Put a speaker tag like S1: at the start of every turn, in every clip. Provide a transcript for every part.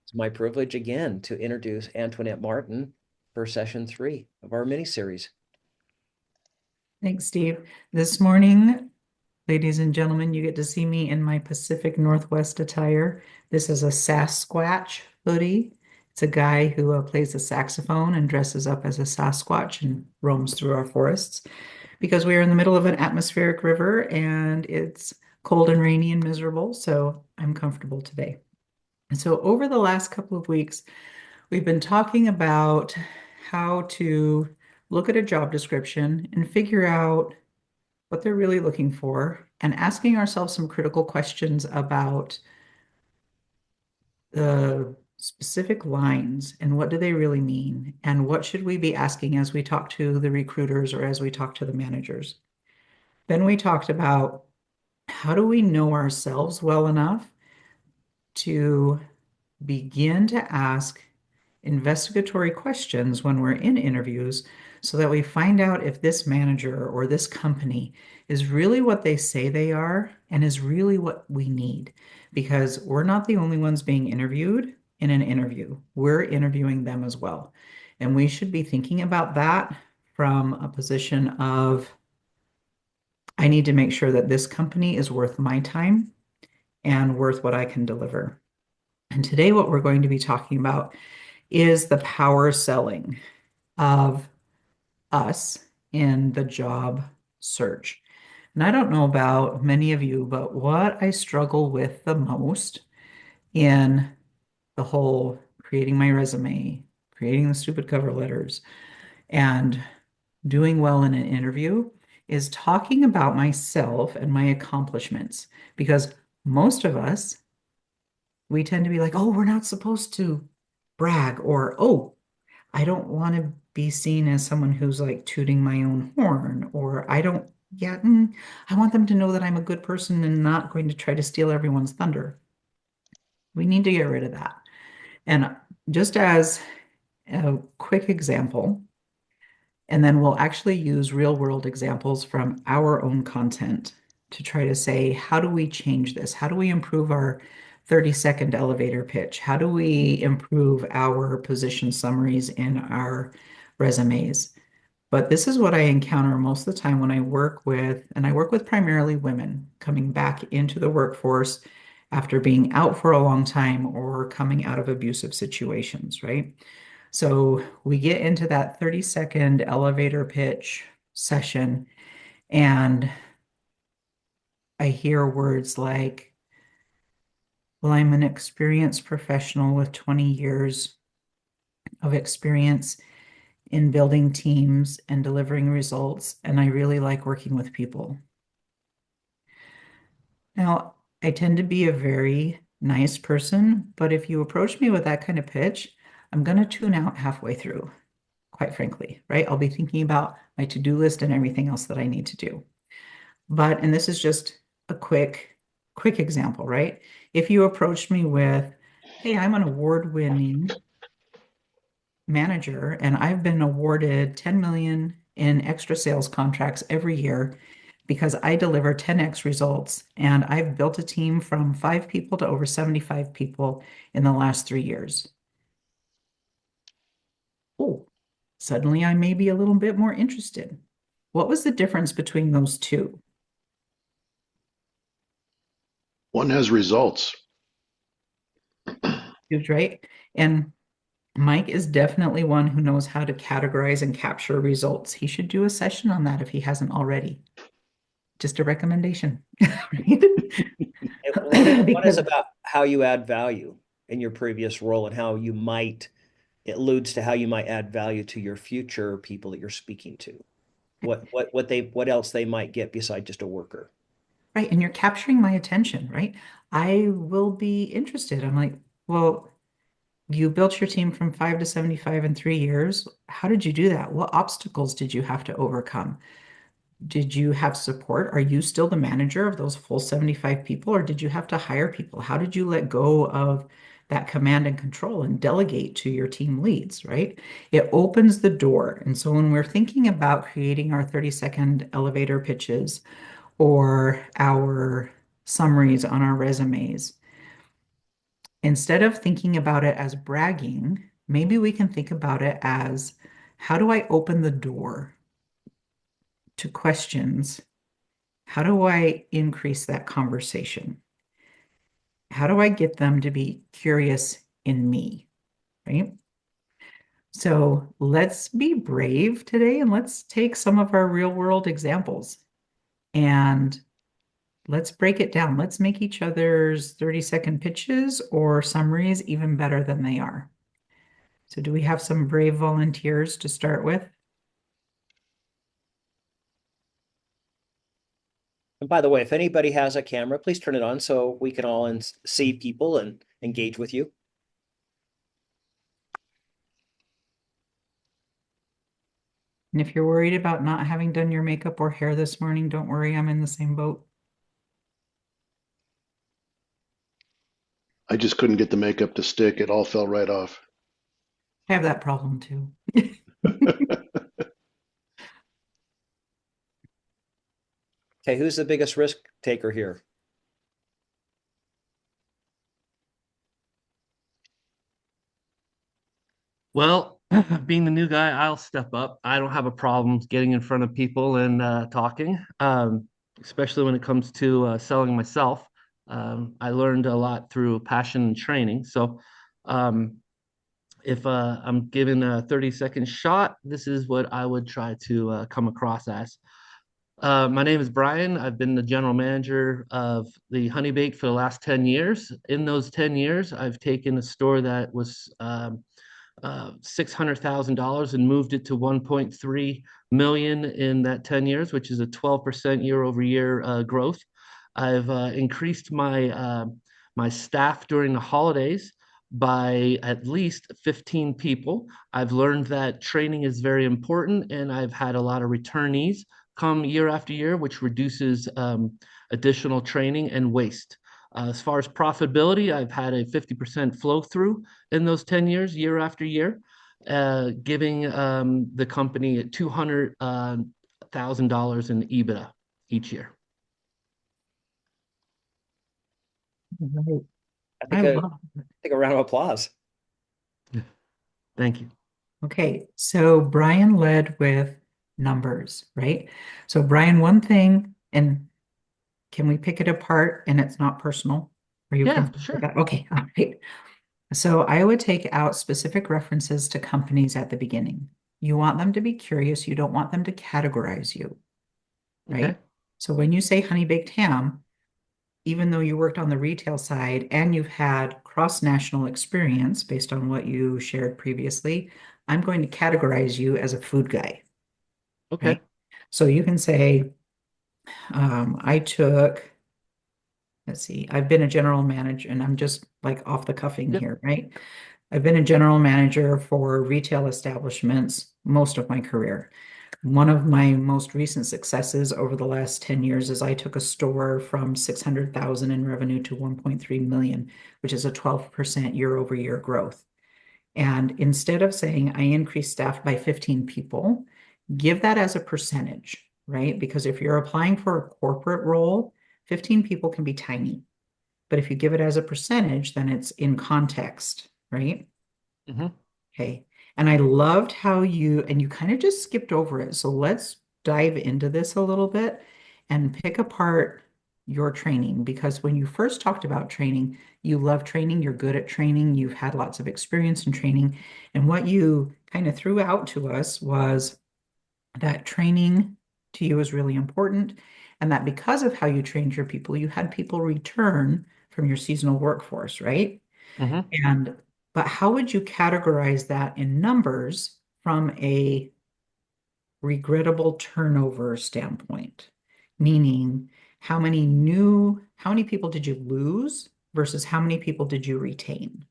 S1: It's my privilege again to introduce Antoinette Martin for session 3 of our mini-series.
S2: Thanks, Steve. This morning, ladies and gentlemen, you get to see me in my Pacific Northwest attire. This is a Sasquatch hoodie. It's a guy who plays the saxophone and dresses up as a Sasquatch and roams through our forests because we are in the middle of an atmospheric river and it's cold and rainy and miserable. So I'm comfortable today. And so over the last couple of weeks, we've been talking about how to look at a job description and figure out what they're really looking for and asking ourselves some critical questions about the specific lines and what do they really mean and what should we be asking as we talk to the recruiters or as we talk to the managers. Then we talked about how do we know ourselves well enough to begin to ask investigatory questions when we're in interviews so that we find out if this manager or this company is really what they say they are and is really what we need. Because we're not the only ones being interviewed in an interview, we're interviewing them as well. And we should be thinking about that from a position of, I need to make sure that this company is worth my time and worth what I can deliver. And today, what we're going to be talking about is the power selling of us in the job search. And I don't know about many of you, but what I struggle with the most in the whole creating my resume, creating the stupid cover letters, and doing well in an interview is talking about myself and my accomplishments. Because most of us, we tend to be like, oh, we're not supposed to brag, or oh, I don't want to be seen as someone who's like tooting my own horn, or I don't, yeah, I want them to know that I'm a good person and not going to try to steal everyone's thunder. We need to get rid of that. And just as a quick example, and then we'll actually use real world examples from our own content to try to say, how do we change this? How do we improve our 30-second elevator pitch? How do we improve our position summaries in our resumes? But this is what I encounter most of the time when I work with, and I work with primarily women coming back into the workforce after being out for a long time or coming out of abusive situations, right? So we get into that 30-second elevator pitch session, and I hear words like, well, I'm an experienced professional with 20 years of experience in building teams and delivering results, and I really like working with people. Now, I tend to be a very nice person, but if you approach me with that kind of pitch, I'm going to tune out halfway through, quite frankly, right? I'll be thinking about my to-do list and everything else that I need to do. But, and this is just a quick example, right? If you approached me with, hey, I'm an award-winning manager and I've been awarded 10 million in extra sales contracts every year because I deliver 10x results and I've built a team from 5 people to over 75 people in the last 3 years. Oh, suddenly I may be a little bit more interested. What was the difference between those two?
S3: One has results.
S2: Huge, right? And Mike is definitely one who knows how to categorize and capture results. He should do a session on that if he hasn't already. Just a recommendation, right?
S1: One is
S2: Because
S1: about how you add value in your previous role and how you might, it alludes to how you might add value to your future people that you're speaking to. What else they might get beside just a worker.
S2: right, and you're capturing my attention, right? I will be interested. I'm like, well, you built your team from 5 to 75 in 3 years. How did you do that? What obstacles did you have to overcome? Did you have support? Are you still the manager of those full 75 people, or did you have to hire people? How did you let go of that command and control and delegate to your team leads, right? It opens the door. And so when we're thinking about creating our 30-second elevator pitches or our summaries on our resumes, Instead of thinking about it as bragging, maybe we can think about it as how do I open the door to questions? How do I increase that conversation? How do I get them to be curious in me? Right? So let's be brave today and let's take some of our real world examples and let's break it down. Let's make each other's 30-second pitches or summaries even better than they are. So, do we have some brave volunteers to start with?
S1: And by the way, if anybody has a camera, please turn it on so we can all see people and engage with you.
S2: And if you're worried about not having done your makeup or hair this morning, don't worry, I'm in the same boat.
S3: I just couldn't get the makeup to stick. It all fell right off.
S2: I have that problem too.
S1: Okay, who's the biggest risk taker here?
S4: Well, being the new guy, I'll step up. I don't have a problem getting in front of people and talking, especially when it comes to selling myself. I learned a lot through passion and training. So, um, if I'm given a 30-second shot, this is what I would try to come across as. My name is Brian. I've been the general manager of the Honey Bake for the last 10 years. In those 10 years, I've taken a store that was $600,000 and moved it to 1.3 million in that 10 years, which is a 12% year over year growth. I've increased my staff during the holidays by at least 15 people. I've learned that training is very important, and I've had a lot of returnees come year after year, which reduces additional training and waste. As far as profitability, I've had a 50% flow through in those 10 years, year after year, giving the company $200,000 in EBITDA each year.
S2: Right.
S1: I
S2: I
S1: think a,
S2: love
S1: I think a round of applause.
S4: Thank you.
S2: Okay, so Brian led with numbers, right? So Brian, one thing, and can we pick it apart and it's not personal? Are you
S4: Yeah,
S2: comfortable with
S4: sure.
S2: that? Okay, all right. So I would take out specific references to companies at the beginning. You want them to be curious. You don't want them to categorize you, right?
S4: Okay.
S2: So when you say honey baked ham, even though you worked on the retail side and you've had cross-national experience based on what you shared previously, I'm going to categorize you as a food guy,
S4: Okay.
S2: right? So you can say, I took, let's see, I've been a general manager, and I'm just like off the cuffing
S4: Yep.
S2: here, right? I've been a general manager for retail establishments most of my career. One of my most recent successes over the last 10 years is I took a store from 600,000 in revenue to 1.3 million, which is a 12% year over year growth. And instead of saying I increased staff by 15 people, give that as a percentage, right? Because if you're applying for a corporate role, 15 people can be tiny. But if you give it as a percentage, then it's in context, right?
S4: Hmm.
S2: Okay. And I loved how and you kind of just skipped over it. So let's dive into this a little bit and pick apart your training because when you first talked about training, you love training, you're good at training, you've had lots of experience in training. And what you kind of threw out to us was that training to you is really important. And that because of how you trained your people, you had people return from your seasonal workforce, right?
S4: Hmm.
S2: And but how would you categorize that in numbers from a regrettable turnover standpoint? Meaning, how many people did you lose versus how many people did you retain?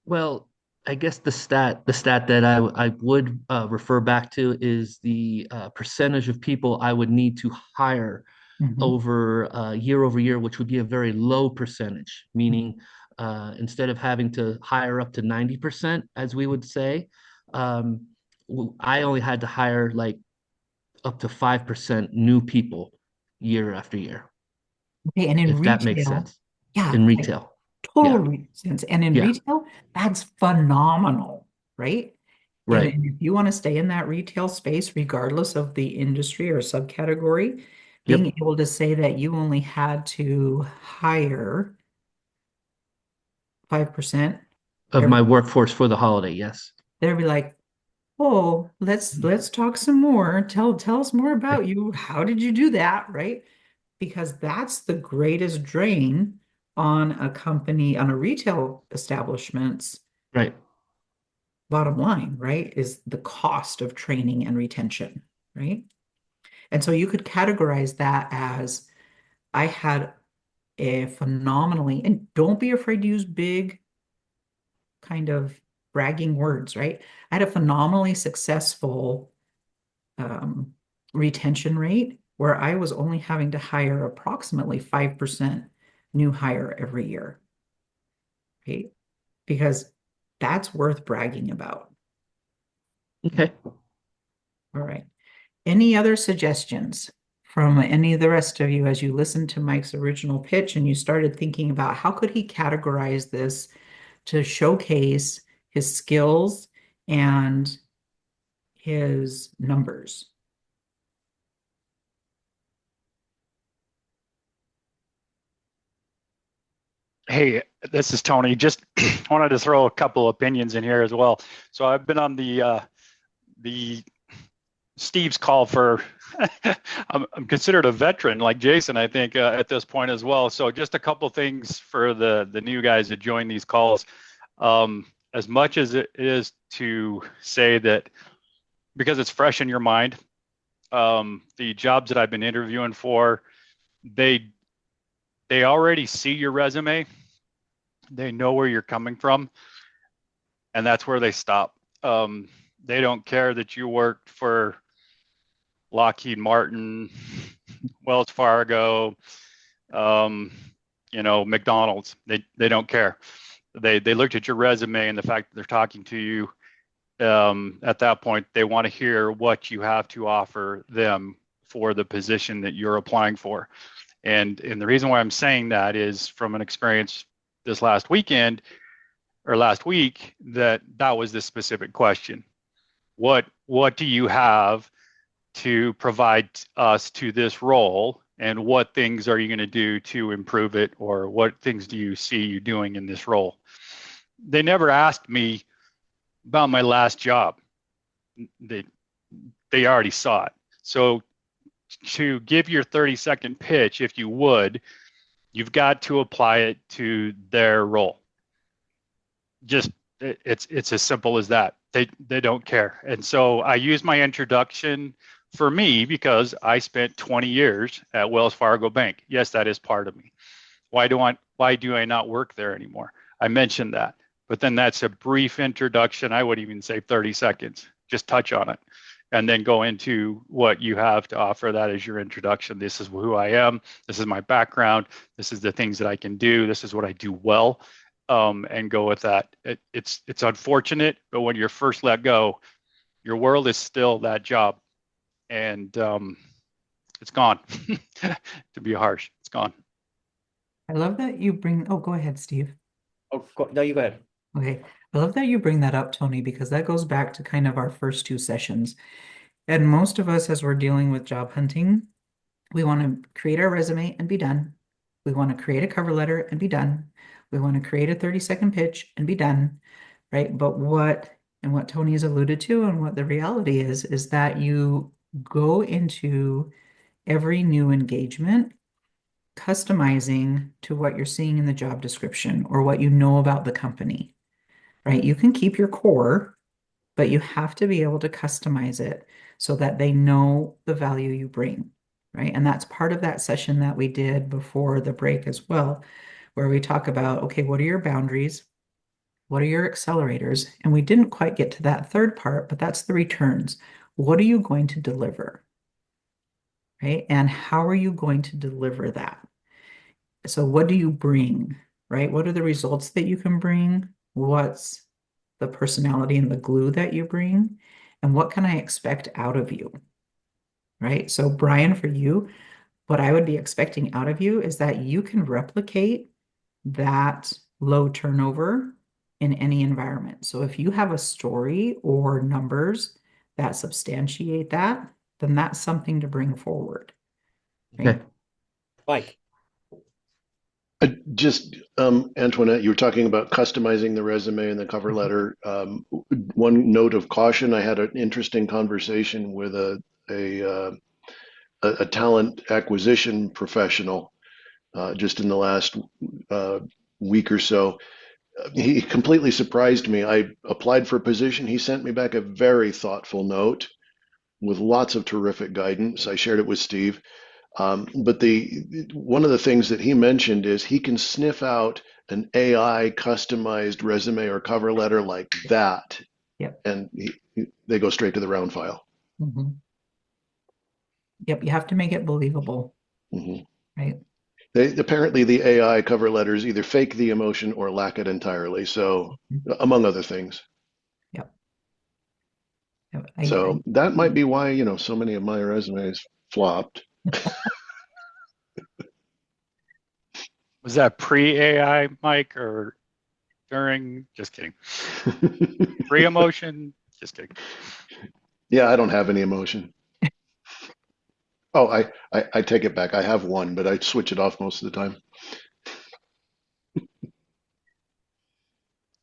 S4: Well, I guess the stat that I would refer back to is the percentage of people I would need to hire
S2: Mhm.
S4: over year, which would be a very low percentage, meaning instead of having to hire up to 90%, as we would say, um, I only had to hire like up to 5% new people year after year,
S2: Okay, and in
S4: if that makes
S2: retail,
S4: sense,
S2: yeah,
S4: in
S2: like
S4: retail.
S2: Total
S4: Yeah.
S2: sense. And in
S4: Yeah.
S2: retail, that's phenomenal, right?
S4: Right.
S2: And if you want to stay in that retail space, regardless of the industry or subcategory, being
S4: Yep.
S2: able to say that you only had to hire 5%
S4: Of
S2: every,
S4: my workforce for the holiday. Yes.
S2: they'd be like, oh, let's talk some more. Tell us more
S4: Right.
S2: about you. How did you do that? Right? Because that's the greatest drain on a company, on a retail establishment's
S4: Right.
S2: bottom line, right? Is the cost of training and retention, right? And so you could categorize that as I had a phenomenally, and don't be afraid to use big kind of bragging words, right? I had a phenomenally successful um, retention rate where I was only having to hire approximately 5% new hire every year, right? Because that's worth bragging about.
S4: Okay.
S2: All right. Any other suggestions from any of the rest of you as you listened to Mike's original pitch and you started thinking about how could he categorize this to showcase his skills and his numbers?
S5: Hey, this is Tony. Just wanted to throw a couple opinions in here as well. So I've been on the Steve's call for. I'm considered a veteran, like Jason, I think, at this point as well. So just a couple things for the new guys that join these calls. As much as it is to say that because it's fresh in your mind, the jobs that I've been interviewing for, they they already see your resume. They know where you're coming from, and that's where they stop. They don't care that you worked for Lockheed Martin, Wells Fargo, um, McDonald's. They don't care. They looked at your resume and the fact that they're talking to you. At that point, they want to hear what you have to offer them for the position that you're applying for. And the reason why I'm saying that is from an experience this last weekend or last week that was the specific question. What do you have to provide us to this role, and what things are you going to do to improve it, or what things do you see you doing in this role? They never asked me about my last job. They they already saw it. So to give your 30-second pitch, if you would, you've got to apply it to their role. Just it's as simple as that. They don't care. And so I use my introduction for me because I spent 20 years at Wells Fargo Bank. Yes, that is part of me. Why do I not work there anymore? I mentioned that. But then that's a brief introduction. I would even say 30 seconds. Just touch on it. And then go into what you have to offer. That is your introduction. This is who I am. This is my background. This is the things that I can do. This is what I do well. And go with that. It's unfortunate, but when you're first let go, your world is still that job, and it's gone. To be harsh, it's gone.
S2: I love that you bring, oh, go ahead, Steve.
S1: Oh, no, you go ahead.
S2: Okay. I love that you bring that up, Tony, because that goes back to kind of our first two sessions. And most of us, as we're dealing with job hunting, we want to create our resume and be done. We want to create a cover letter and be done. We want to create a 30-second pitch and be done, right? But what Tony's alluded to and what the reality is that you go into every new engagement customizing to what you're seeing in the job description or what you know about the company, right? You can keep your core, but you have to be able to customize it so that they know the value you bring, right? And that's part of that session that we did before the break as well, where we talk about, okay, what are your boundaries? What are your accelerators? And we didn't quite get to that third part, but that's the returns. What are you going to deliver, right? And how are you going to deliver that? So what do you bring, right? What are the results that you can bring? What's the personality and the glue that you bring? And what can I expect out of you, right? So Brian, for you, what I would be expecting out of you is that you can replicate that low turnover in any environment. So if you have a story or numbers that substantiate that, then that's something to bring forward,
S4: Okay.
S2: right?
S1: Mike.
S3: Just Antoinette, you were talking about customizing the resume and the cover letter. One note of caution: I had an interesting conversation with a talent acquisition professional just in the last week or so. He completely surprised me. I applied for a position. He sent me back a very thoughtful note with lots of terrific guidance. I shared it with Steve. But the one of the things that he mentioned is he can sniff out an AI customized resume or cover letter like that,
S2: Yep.
S3: and they go straight to the round file.
S2: Mhm. Yep, you have to make it believable,
S3: Hmm.
S2: right?
S3: Apparently, the AI cover letters either fake the emotion or lack it entirely. So, among other things.
S2: Yep. Yep.
S3: So that might be why, so many of my resumes flopped.
S5: Was that pre-AI, Mike, or during? Just kidding. Pre-emotion? Just kidding.
S3: Yeah, I don't have any emotion. Oh, I take it back. I have one, but I switch it off most of the time.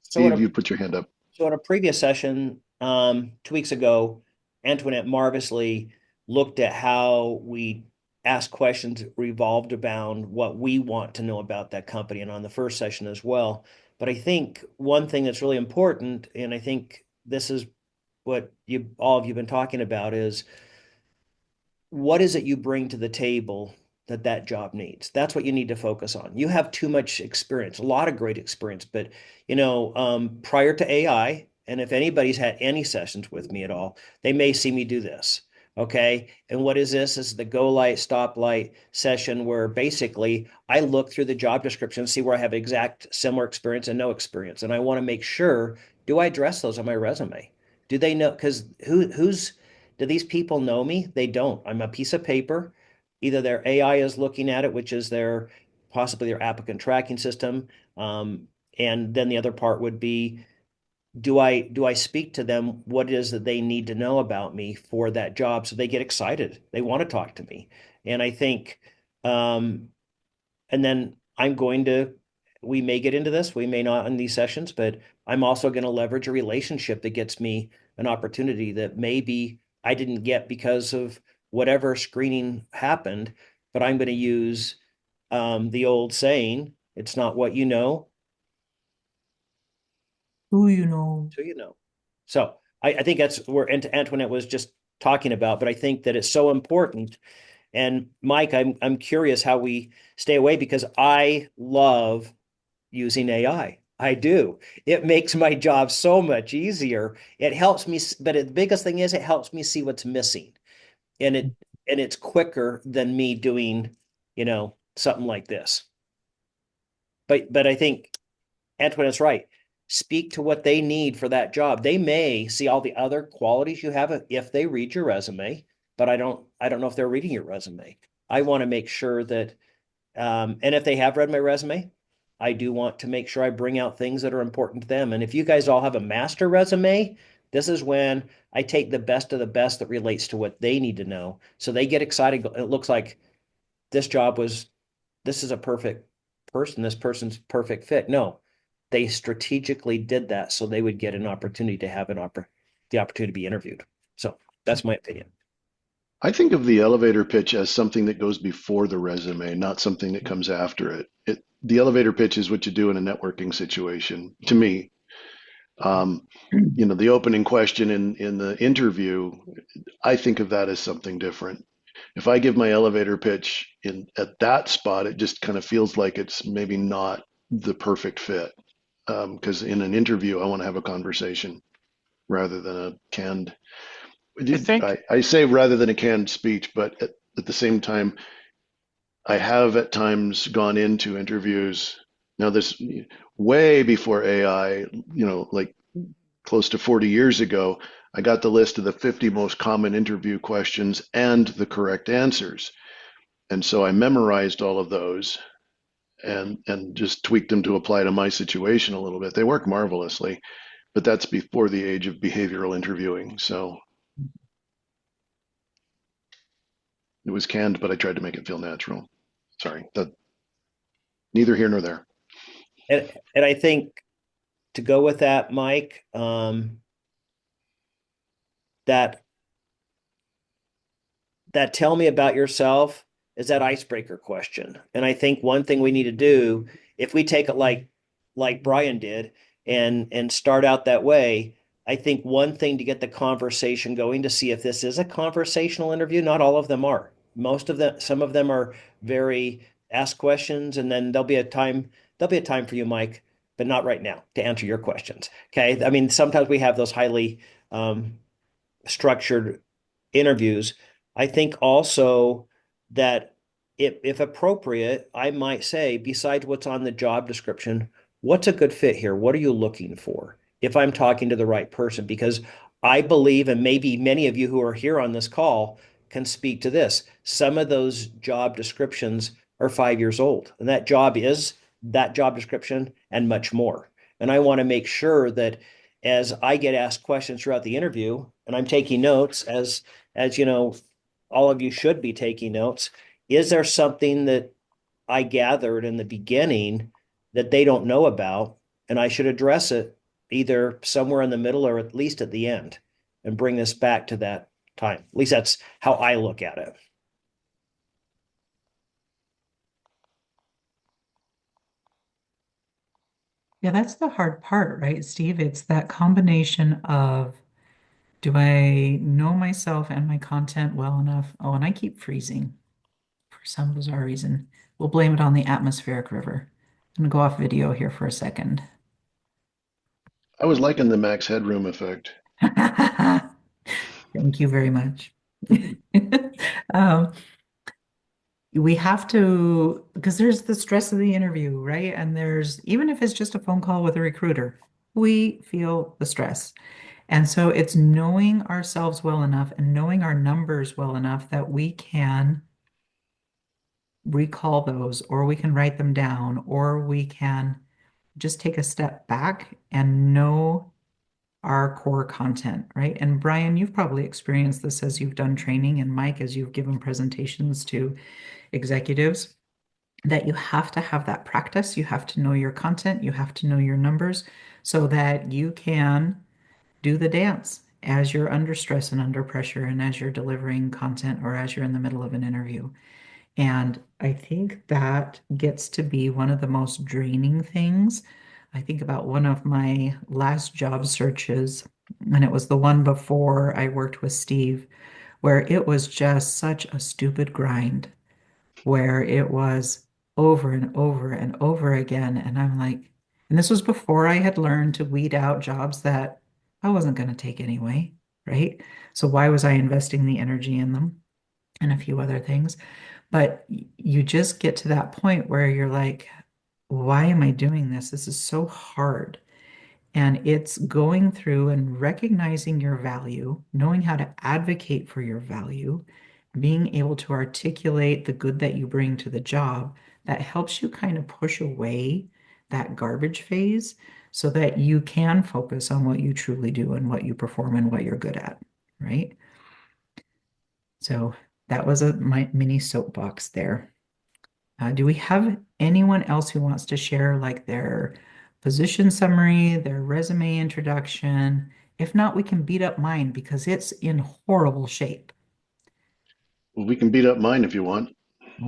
S1: So in
S3: Steve,
S1: a
S3: you put your hand up.
S1: So in a previous session, 2 weeks ago, Antoinette marvelously looked at how we ask questions revolved around what we want to know about that company, and on the first session as well. But I think one thing that's really important, and I think this is what you all of you have been talking about, is what is it you bring to the table that that job needs? That's what you need to focus on. You have too much experience, a lot of great experience, but prior to AI, and if anybody's had any sessions with me at all, they may see me do this. Okay. And what is this? This is the go light, stop light session where basically I look through the job description, see where I have exact similar experience and no experience. And I want to make sure, do I address those on my resume? Do they know? Because do these people know me? They don't. I'm a piece of paper. Either their AI is looking at it, which is their possibly their applicant tracking system. And then the other part would be, do I speak to them what it is that they need to know about me for that job so they get excited. They want to talk to me. And I think and then we may get into this, we may not in these sessions, but I'm also going to leverage a relationship that gets me an opportunity that maybe I didn't get because of whatever screening happened, but I'm going to use the old saying, it's not what you know,
S2: Who you know.
S1: so you know. So I think that's where Antoinette was just talking about, but I think that it's so important. And Mike, I'm curious how we stay away because I love using AI. I do. It makes my job so much easier. It helps me, but the biggest thing is it helps me see what's missing. And it's quicker than me doing, something like this. But I think Antoinette's right. Speak to what they need for that job. They may see all the other qualities you have if they read your resume, but I don't know if they're reading your resume. I want to make sure that and if they have read my resume, I do want to make sure I bring out things that are important to them. And if you guys all have a master resume, this is when I take the best of the best that relates to what they need to know. So they get excited. It looks like this this is a perfect person. This person's perfect fit. No, they strategically did that so they would get an opportunity to have the opportunity to be interviewed. So that's my opinion.
S3: I think of the elevator pitch as something that goes before the resume, not something that comes after it. The elevator pitch is what you do in a networking situation, to me. The opening question in the interview, I think of that as something different. If I give my elevator pitch at that spot, it just kind of feels like it's maybe not the perfect fit. Because in an interview, I want to have a conversation rather than a canned.
S5: I think
S3: I say rather than a canned speech, but at the same time, I have at times gone into interviews. Now, this way before AI, like close to 40 years ago, I got the list of the 50 most common interview questions and the correct answers. And so I memorized all of those. and just tweaked them to apply to my situation a little bit. They work marvelously, but that's before the age of behavioral interviewing. So it was canned, but I tried to make it feel natural. Sorry, that neither here nor there.
S1: And I think to go with that, Mike, that that tell me about yourself is that icebreaker question. And I think one thing we need to do, if we take it like Brian did and start out that way, I think one thing to get the conversation going to see if this is a conversational interview, not all of them are. Most of them, some of them are very ask questions, and then there'll be a time for you, Mike, but not right now to answer your questions. Okay. I mean, sometimes we have those highly structured interviews. I think also that if appropriate, I might say, besides what's on the job description, what's a good fit here? What are you looking for? If I'm talking to the right person, because I believe, and maybe many of you who are here on this call can speak to this. Some of those job descriptions are 5 years old, and that job is that job description and much more. And I want to make sure that as I get asked questions throughout the interview, and I'm taking notes as you know, all of you should be taking notes. Is there something that I gathered in the beginning that they don't know about, and I should address it either somewhere in the middle or at least at the end and bring this back to that time? At least that's how I look at it.
S2: Yeah, that's the hard part, right, Steve? It's that combination of, do I know myself and my content well enough? Oh, and I keep freezing for some bizarre reason. We'll blame it on the atmospheric river. I'm gonna go off video here for a second.
S3: I was liking the Max Headroom effect.
S2: Thank you very much. Um, we have to, because there's the stress of the interview, right? And there's, even if it's just a phone call with a recruiter, we feel the stress. And so it's knowing ourselves well enough and knowing our numbers well enough that we can recall those, or we can write them down, or we can just take a step back and know our core content, right? And Brian, you've probably experienced this as you've done training, and Mike, as you've given presentations to executives, that you have to have that practice. You have to know your content, you have to know your numbers so that you can do the dance as you're under stress and under pressure and as you're delivering content or as you're in the middle of an interview. And I think that gets to be one of the most draining things. I think about one of my last job searches, and it was the one before I worked with Steve, where it was just such a stupid grind, where it was over and over and over again. And I'm like, and this was before I had learned to weed out jobs that I wasn't going to take anyway, right? So why was I investing the energy in them and a few other things? But you just get to that point where you're like, why am I doing this? This is so hard. And it's going through and recognizing your value, knowing how to advocate for your value, being able to articulate the good that you bring to the job that helps you kind of push away that garbage phase so that you can focus on what you truly do and what you perform and what you're good at, right? So that was my mini soapbox there. Do we have anyone else who wants to share like their position summary, their resume introduction? If not, we can beat up mine because it's in horrible shape.
S3: Well, we can beat up mine if you want,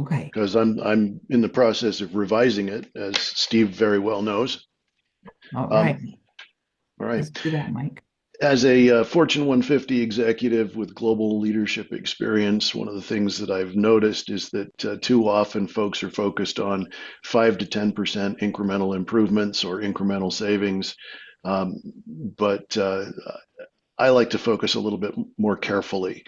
S2: Okay.
S3: because I'm in the process of revising it, as Steve very well knows.
S2: All right.
S3: Um, all right.
S2: Let's do that, Mike.
S3: As a Fortune 150 executive with global leadership experience, one of the things that I've noticed is that too often folks are focused on 5 to 10% incremental improvements or incremental savings. But I like to focus a little bit more carefully.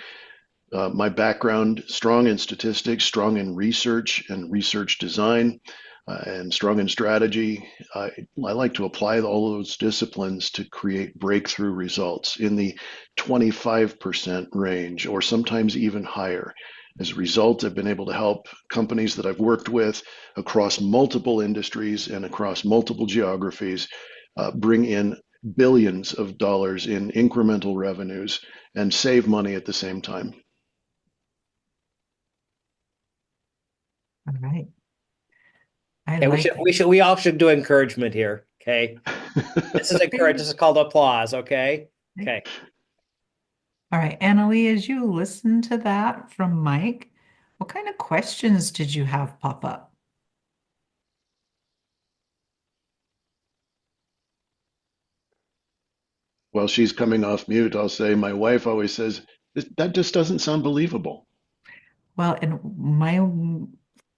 S3: My background, strong in statistics, strong in research and research design, and strong in strategy. I like to apply all those disciplines to create breakthrough results in the 25% range, or sometimes even higher. As a result, I've been able to help companies that I've worked with across multiple industries and across multiple geographies bring in billions of dollars in incremental revenues and save money at the same time.
S2: All right. I
S1: Okay,
S2: like
S1: we all should do encouragement here. Okay. This is encourage. This is called applause. Okay.
S2: it.
S1: Okay.
S2: All right, Annalie, as you listen to that from Mike, what kind of questions did you have pop up?
S3: While she's coming off mute, I'll say my wife always says, that just doesn't sound believable.
S2: Well, and my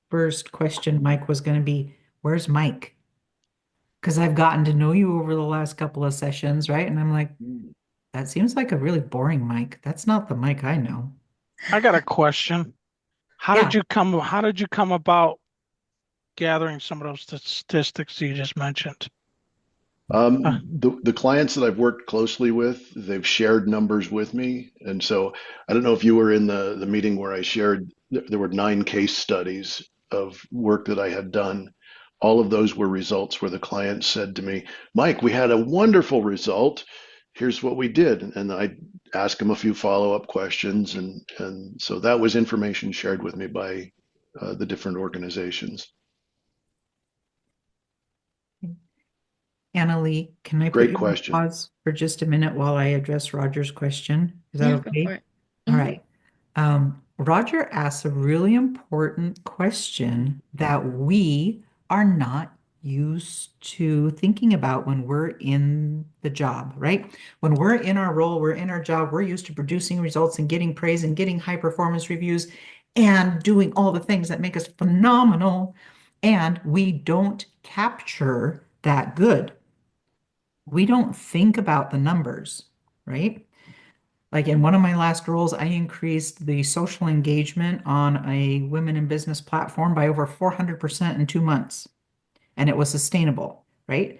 S2: first question, Mike, was going to be, where's Mike? Because I've gotten to know you over the last couple of sessions, right? And I'm like, that seems like a really boring Mike. That's not the Mike I know.
S6: I got a question.
S2: Yeah.
S6: How did you come about gathering some of those statistics you just mentioned? Uh,
S3: The clients that I've worked closely with, they've shared numbers with me. And so I don't know if you were in the meeting where I shared, there were 9 case studies of work that I had done. All of those were results where the client said to me, Mike, we had a wonderful result. Here's what we did. And I asked him a few follow-up questions. And so that was information shared with me by the different organizations.
S2: Annalie, can I put
S3: Great
S2: you on
S3: question.
S2: pause for just a minute while I address Roger's question? Is that
S7: Yeah, go
S2: okay?
S7: for it.
S2: All
S7: Mhm.
S2: right. Roger asks a really important question that we are not used to thinking about when we're in the job, right? When we're in our role, we're in our job, we're used to producing results and getting praise and getting high performance reviews and doing all the things that make us phenomenal. And we don't capture that good. We don't think about the numbers, right? Like in one of my last roles, I increased the social engagement on a women in business platform by over 400% in 2 months, and it was sustainable, right?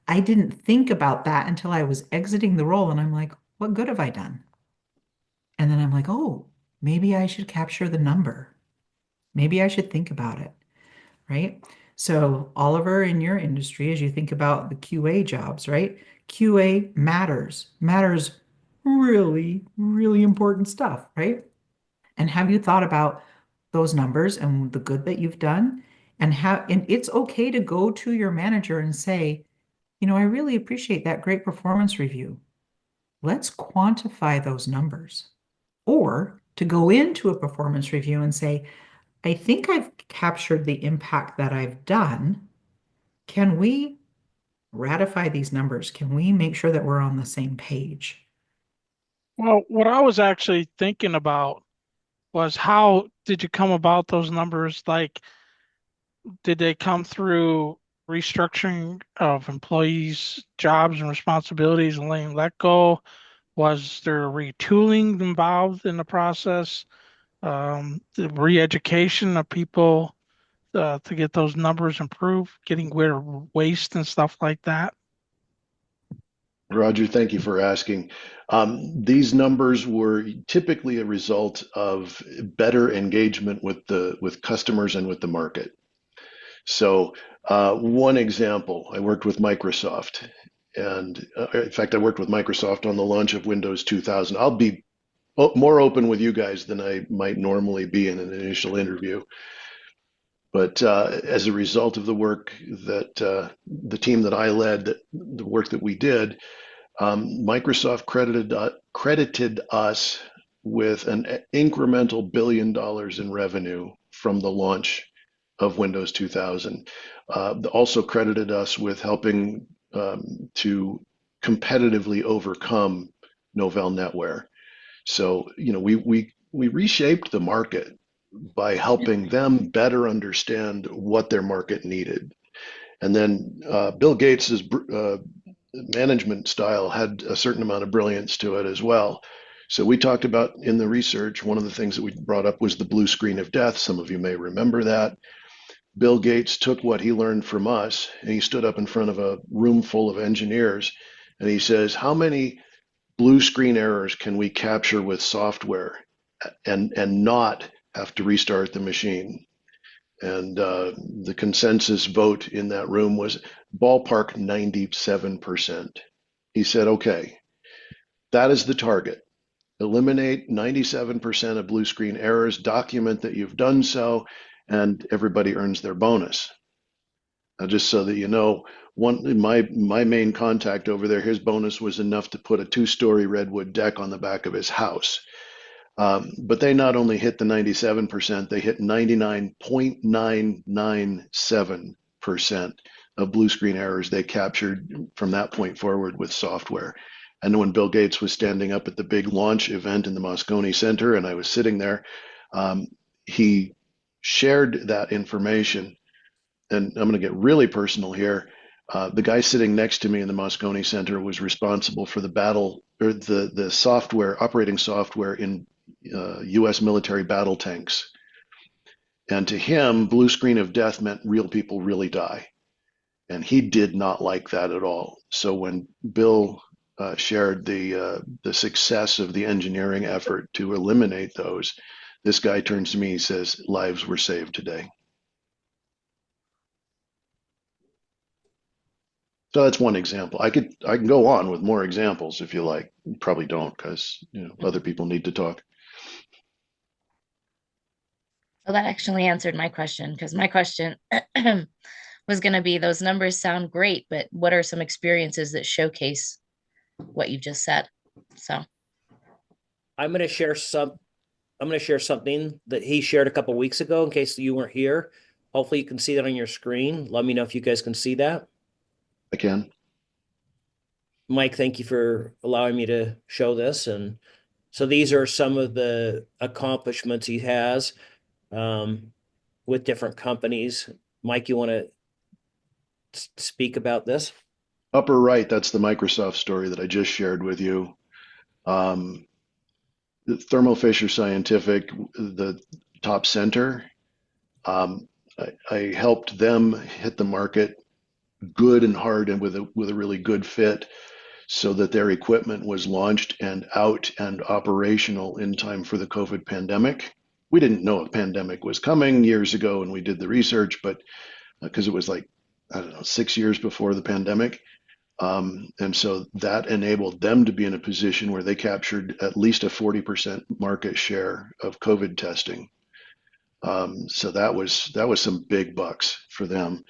S2: I didn't think about that until I was exiting the role, and I'm like, what good have I done? And then I'm like, oh, maybe I should capture the number. Maybe I should think about it, right? So, Oliver, in your industry, as you think about the QA jobs, right? QA matters really, really important stuff, right? And have you thought about those numbers and the good that you've done? And it's okay to go to your manager and say, I really appreciate that great performance review. Let's quantify those numbers. Or to go into a performance review and say, I think I've captured the impact that I've done. Can we ratify these numbers? Can we make sure that we're on the same page?
S6: well, what I was actually thinking about was how did you come about those numbers? Like, did they come through restructuring of employees' jobs and responsibilities and letting let go? Was there retooling involved in the process? The re-education of people to get those numbers improved, getting rid of waste and stuff like that?
S3: Roger, thank you for asking. These numbers were typically a result of better engagement with customers and with the market. So, one example, I worked with Microsoft, and in fact, I worked with Microsoft on the launch of Windows 2000. I'll be more open with you guys than I might normally be in an initial interview. But as a result of the work that the team that I led, the work that we did, Microsoft credited us with an incremental $1 billion in revenue from the launch of Windows 2000. Also credited us with helping to competitively overcome Novell NetWare. So, we reshaped the market by helping them better understand what their market needed. And then Bill Gates's management style had a certain amount of brilliance to it as well. So we talked about in the research, one of the things that we brought up was the blue screen of death. Some of you may remember that. Bill Gates took what he learned from us and he stood up in front of a room full of engineers and he says, how many blue screen errors can we capture with software and not have to restart the machine. And the consensus vote in that room was ballpark 97%. He said, okay, that is the target. Eliminate 97% of blue screen errors, document that you've done so, and everybody earns their bonus. Now, just so that you know, my main contact over there, his bonus was enough to put a 2-story redwood deck on the back of his house. But they not only hit the 97%, they hit 99.997% of blue screen errors they captured from that point forward with software. And when Bill Gates was standing up at the big launch event in the Moscone Center, and I was sitting there, he shared that information. And I'm going to get really personal here. The guy sitting next to me in the Moscone Center was responsible for the battle or the software, operating software in U.S. military battle tanks. And to him, blue screen of death meant real people really die. And he did not like that at all. So when Bill shared the success of the engineering effort to eliminate those, this guy turns to me, he says, lives were saved today. So that's one example. I can go on with more examples if you like. Probably don't, because other people need to talk.
S7: So that actually answered my question, because my question was going to be, those numbers sound great, but what are some experiences that showcase what you just said? So
S1: I'm going to share something that he shared a couple weeks ago in case you weren't here. Hopefully you can see that on your screen. Let me know if you guys can see that.
S3: I can.
S1: Mike, thank you for allowing me to show this. And so these are some of the accomplishments he has with different companies. Mike, you want to speak about this?
S3: Upper right, that's the Microsoft story that I just shared with you. Thermo Fisher Scientific, the top center, I helped them hit the market good and hard and with a really good fit so that their equipment was launched and out and operational in time for the COVID pandemic. We didn't know a pandemic was coming years ago when we did the research, but because it was like, I don't know, 6 years before the pandemic. And so that enabled them to be in a position where they captured at least a 40% market share of COVID testing. So that was some big bucks for them.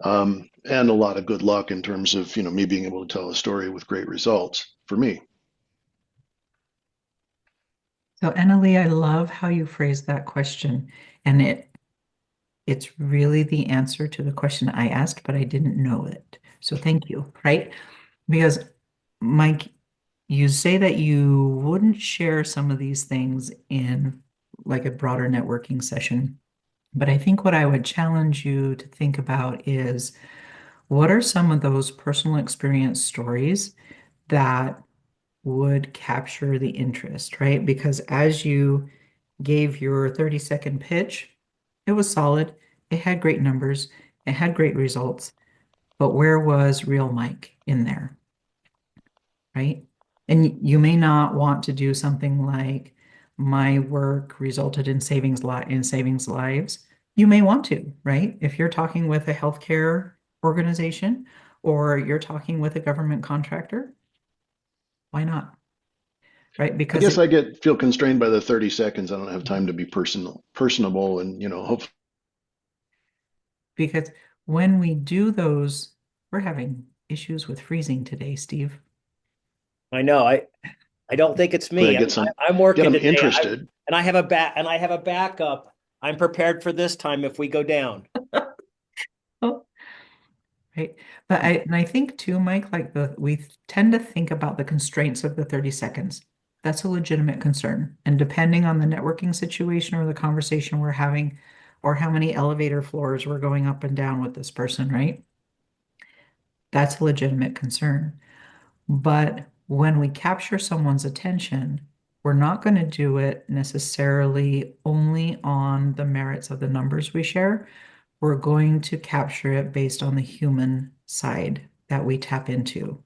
S3: And a lot of good luck in terms of me being able to tell a story with great results for me.
S2: So Annalee, I love how you phrased that question, and it's really the answer to the question I asked, but I didn't know it. So thank you, right? Because Mike, you say that you wouldn't share some of these things in like a broader networking session, but I think what I would challenge you to think about is what are some of those personal experience stories that would capture the interest, right? Because as you gave your 30-second pitch, it was solid. It had great numbers. It had great results. But where was real Mike in there, right? And you may not want to do something like my work resulted in savings lives. You may want to, right? If you're talking with a healthcare organization or you're talking with a government contractor, why not? Right?
S3: I
S2: Because
S3: guess I feel constrained by the 30 seconds. I don't have time to be personable and hopefully.
S2: because when we do those, we're having issues with freezing today, Steve.
S1: I know. I don't think it's me. I'm working
S3: them
S1: today.
S3: interested.
S1: And I have a backup. I'm prepared for this time if we go down.
S2: Oh, right. But I think too, Mike, like we tend to think about the constraints of the 30 seconds. That's a legitimate concern. And depending on the networking situation or the conversation we're having, or how many elevator floors we're going up and down with this person, right? That's a legitimate concern. But when we capture someone's attention, we're not going to do it necessarily only on the merits of the numbers we share. We're going to capture it based on the human side that we tap into.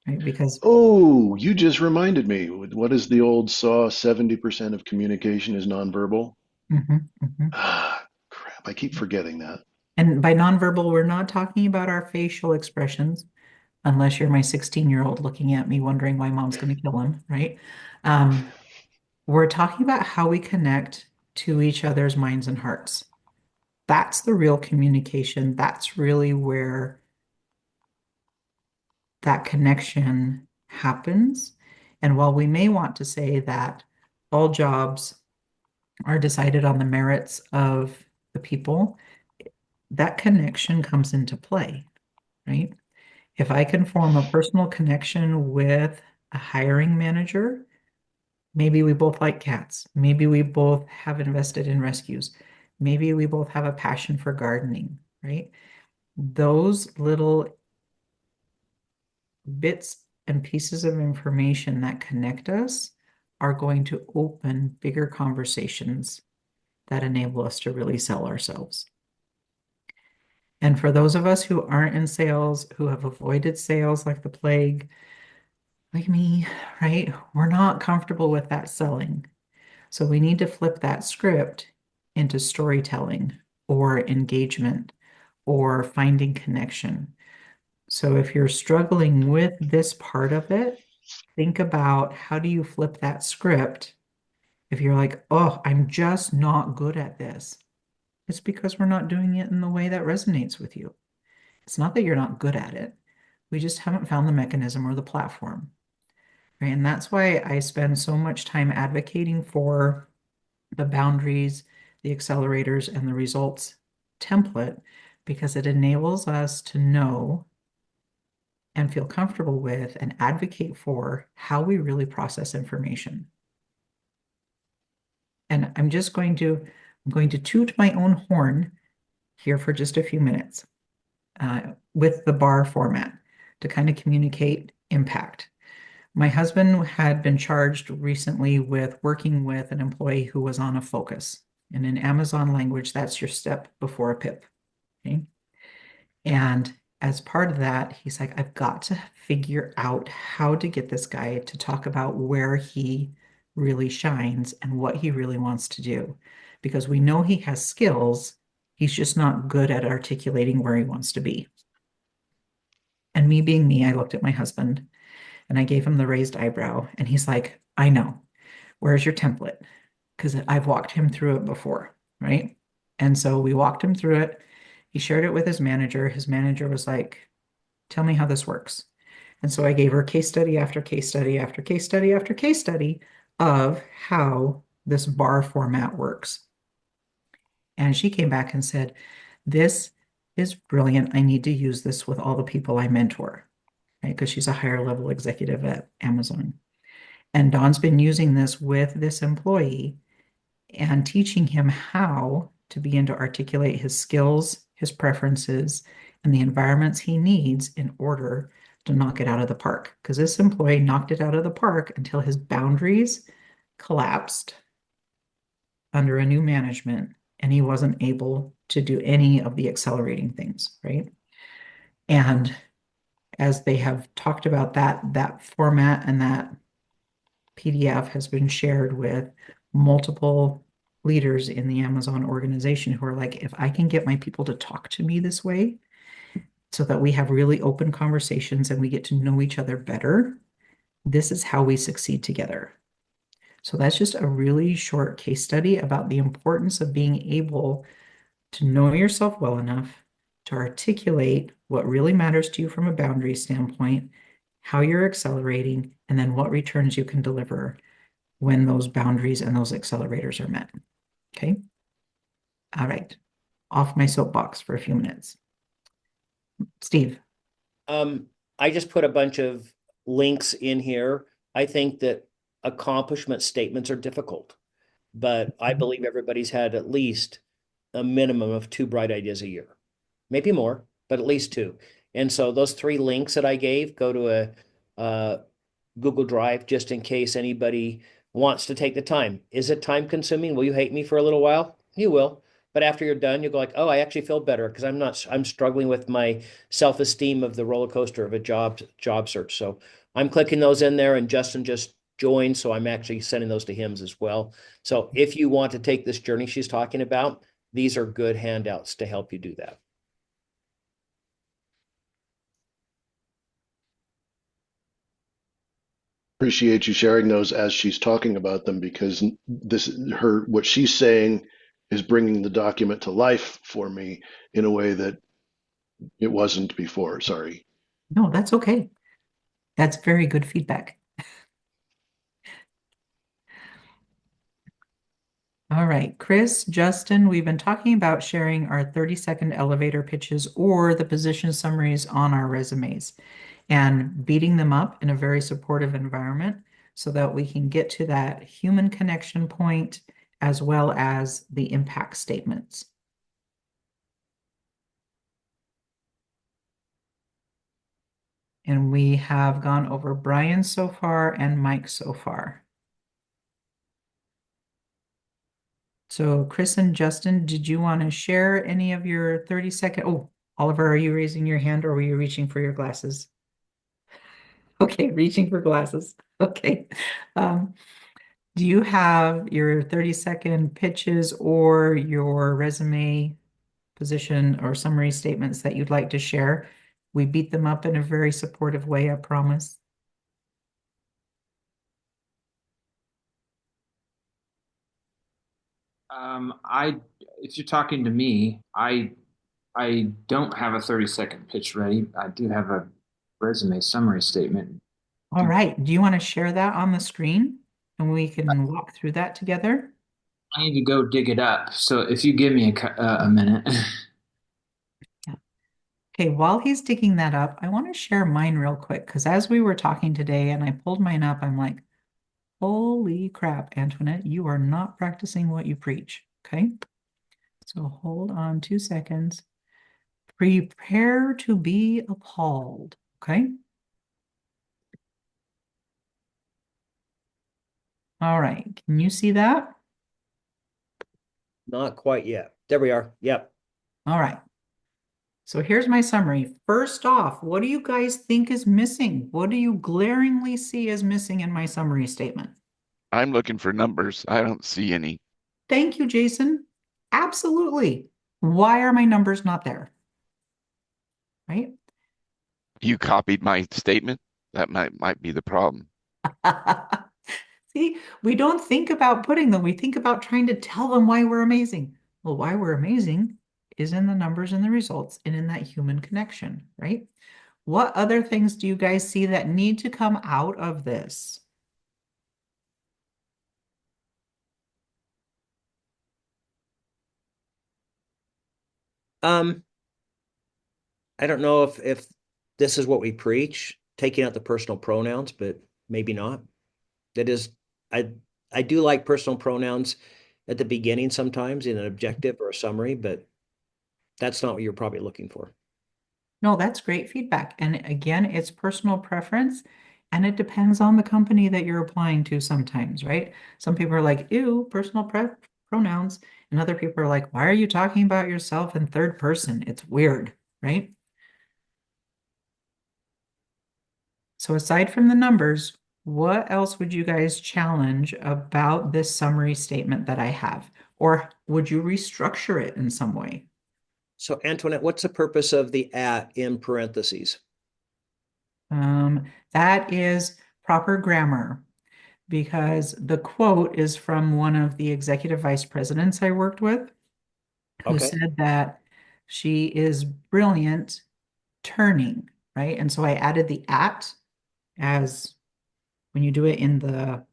S2: right? Because
S3: Oh, you just reminded me. What is the old saw? 70% of communication is nonverbal.
S2: mhm, mhm.
S3: Ah, crap. I keep forgetting that.
S2: And by nonverbal, we're not talking about our facial expressions, unless you're my 16-year-old looking at me wondering why mom's going to kill him, right? Um, we're talking about how we connect to each other's minds and hearts. That's the real communication. That's really where that connection happens. And while we may want to say that all jobs are decided on the merits of the people, that connection comes into play, right? If I can form a personal connection with a hiring manager, maybe we both like cats. Maybe we both have invested in rescues. Maybe we both have a passion for gardening, right? Those little bits and pieces of information that connect us are going to open bigger conversations that enable us to really sell ourselves. And for those of us who aren't in sales, who have avoided sales like the plague, like me, right? We're not comfortable with that selling. So we need to flip that script into storytelling or engagement or finding connection. So if you're struggling with this part of it, think about how do you flip that script if you're like, oh, I'm just not good at this. It's because we're not doing it in the way that resonates with you. It's not that you're not good at it. We just haven't found the mechanism or the platform. Right? And that's why I spend so much time advocating for the boundaries, the accelerators, and the results template, because it enables us to know and feel comfortable with and advocate for how we really process information. And I'm going to toot my own horn here for just a few minutes with the bar format to kind of communicate impact. My husband had been charged recently with working with an employee who was on a focus. And in Amazon language, that's your step before a pip. Okay. And as part of that, he's like, I've got to figure out how to get this guy to talk about where he really shines and what he really wants to do. Because we know he has skills, he's just not good at articulating where he wants to be. And me being me, I looked at my husband and I gave him the raised eyebrow, and he's like, I know. Where's your template? Because I've walked him through it before, right? And so we walked him through it. He shared it with his manager. His manager was like, tell me how this works. And so I gave her case study after case study after case study after case study of how this bar format works. And she came back and said, this is brilliant. I need to use this with all the people I mentor, right? Because she's a higher level executive at Amazon. And Don's been using this with this employee and teaching him how to begin to articulate his skills, his preferences, and the environments he needs in order to knock it out of the park. Because this employee knocked it out of the park until his boundaries collapsed under a new management and he wasn't able to do any of the accelerating things, right? And as they have talked about that format and that PDF has been shared with multiple leaders in the Amazon organization who are like, if I can get my people to talk to me this way so that we have really open conversations and we get to know each other better, this is how we succeed together. So that's just a really short case study about the importance of being able to know yourself well enough to articulate what really matters to you from a boundary standpoint, how you're accelerating, and then what returns you can deliver when those boundaries and those accelerators are met. Okay. All right. Off my soapbox for a few minutes. Steve.
S1: I just put a bunch of links in here. I think that accomplishment statements are difficult, but I believe everybody's had at least a minimum of 2 bright ideas a year, maybe more, but at least 2. And so those 3 links that I gave go to a Google Drive just in case anybody wants to take the time. Is it time consuming? Will you hate me for a little while? You will, but after you're done, you go like, oh, I actually feel better because I'm struggling with my self-esteem of the roller coaster of a job search. So I'm clicking those in there, and Justin just joined, so I'm actually sending those to him as well. So if you want to take this journey she's talking about, these are good handouts to help you do that.
S3: Appreciate you sharing those as she's talking about them, because what she's saying is bringing the document to life for me in a way that it wasn't before. Sorry.
S2: No, that's okay. That's very good feedback. All right, Chris, Justin, we've been talking about sharing our 30-second elevator pitches or the position summaries on our resumes and beating them up in a very supportive environment so that we can get to that human connection point as well as the impact statements. And we have gone over Brian so far and Mike so far. So Chris and Justin, did you want to share any of your 30-second? Oh, Oliver, are you raising your hand or were you reaching for your glasses? Okay, reaching for glasses. Okay. Do you have your 30-second pitches or your resume position or summary statements that you'd like to share? We beat them up in a very supportive way, I promise.
S8: If you're talking to me, I don't have a 30-second pitch ready. I do have a resume summary statement.
S2: All right. Do you want to share that on the screen and we can walk through that together?
S8: I need to go dig it up. So if you give me a minute.
S2: Okay, while he's digging that up, I want to share mine real quick because as we were talking today and I pulled mine up, I'm like, holy crap, Antoinette, you are not practicing what you preach. Okay, so hold on 2 seconds. Prepare to be appalled. Okay. All right, can you see that?
S1: Not quite yet. There we are. Yep.
S2: All right. So here's my summary. First off, what do you guys think is missing? What do you glaringly see as missing in my summary statement?
S9: I'm looking for numbers. I don't see any.
S2: Thank you, Jason. Absolutely. Why are my numbers not there? Right?
S9: You copied my statement. That might be the problem.
S2: See, we don't think about putting them. We think about trying to tell them why we're amazing. Well, why we're amazing is in the numbers and the results and in that human connection, right? What other things do you guys see that need to come out of this?
S1: I don't know if this is what we preach, taking out the personal pronouns, but maybe not. That is, I I do like personal pronouns at the beginning sometimes in an objective or a summary, but that's not what you're probably looking for.
S2: No, that's great feedback. And again, it's personal preference and it depends on the company that you're applying to sometimes, right? Some people are like, ew, pronouns. And other people are like, why are you talking about yourself in third person? It's weird, right? So aside from the numbers, what else would you guys challenge about this summary statement that I have? Or would you restructure it in some way?
S1: So Antoinette, what's the purpose of the at in parentheses?
S2: That is proper grammar because the quote is from one of the executive vice presidents I worked with who
S1: Okay.
S2: said that she is brilliant turning, right? And so I added the at as when you do it in the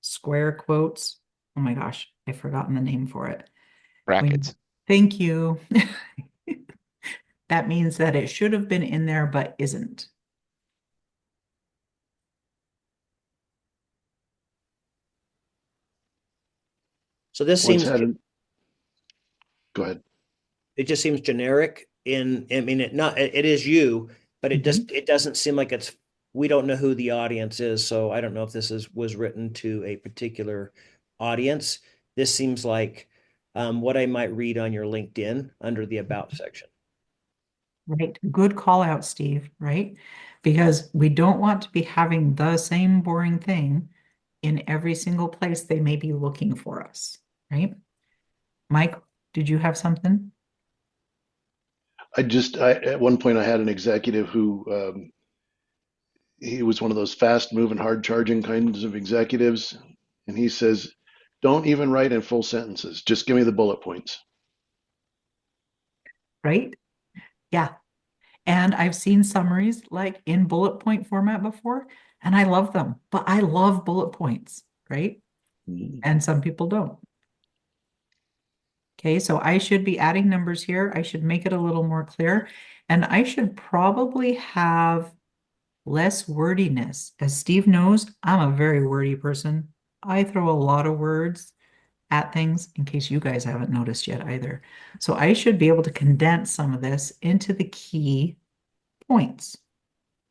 S2: square quotes. Oh my gosh, I've forgotten the name for it.
S9: Brackets.
S2: Thank you. That means that it should have been in there, but isn't.
S1: So this
S3: Once
S1: seems
S3: had an, Go ahead.
S1: it just seems generic I mean it is you, but
S2: Mhm.
S1: it doesn't seem like we don't know who the audience is, so I don't know if this was written to a particular audience. This seems like what I might read on your LinkedIn under the About section.
S2: Right. Good call out, Steve, right? Because we don't want to be having the same boring thing in every single place they may be looking for us, right? Mike, did you have something?
S3: At one point I had an executive who he was one of those fast moving, hard charging kinds of executives. And he says, don't even write in full sentences. Just give me the bullet points.
S2: Right? Yeah. And I've seen summaries like in bullet point format before, and I love them, but I love bullet points, right?
S3: Mm-hmm.
S2: And some people don't. Okay, so I should be adding numbers here. I should make it a little more clear. And I should probably have less wordiness. As Steve knows, I'm a very wordy person. I throw a lot of words at things in case you guys haven't noticed yet either. So I should be able to condense some of this into the key points,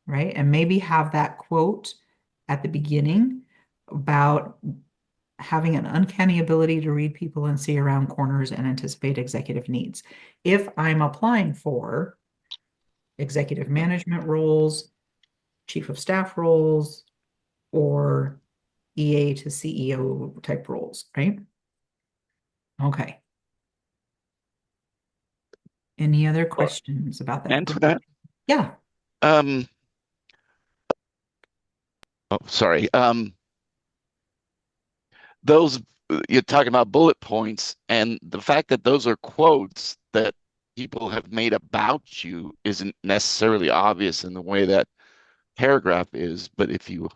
S2: right? And maybe have that quote at the beginning about having an uncanny ability to read people and see around corners and anticipate executive needs. If I'm applying for executive management roles, chief of staff roles, or EA to CEO type roles, right? Okay. Any other
S9: Well,
S2: questions about that?
S9: Antoinette,
S2: Yeah.
S9: um, oh, sorry. Those you're talking about bullet points, and the fact that those are quotes that people have made about you isn't necessarily obvious in the way that paragraph is. But if you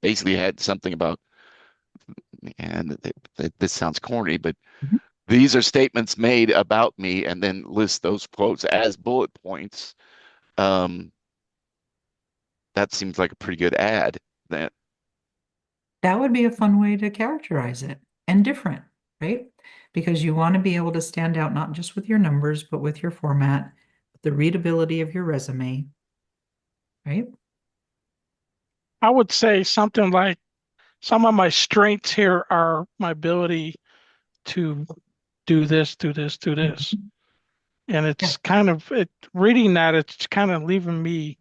S9: basically had something about, and this sounds corny, but
S2: Mhm.
S9: these are statements made about me, and then list those quotes as bullet points. Um, that seems like a pretty good ad. That
S2: That would be a fun way to characterize it and different, right? Because you want to be able to stand out not just with your numbers, but with your format, the readability of your resume, right?
S6: I would say something like some of my strengths here are my ability to do this, do this, do this.
S2: Mhm.
S6: And
S2: Yeah.
S6: it's kind of reading that, it's kind of leaving me,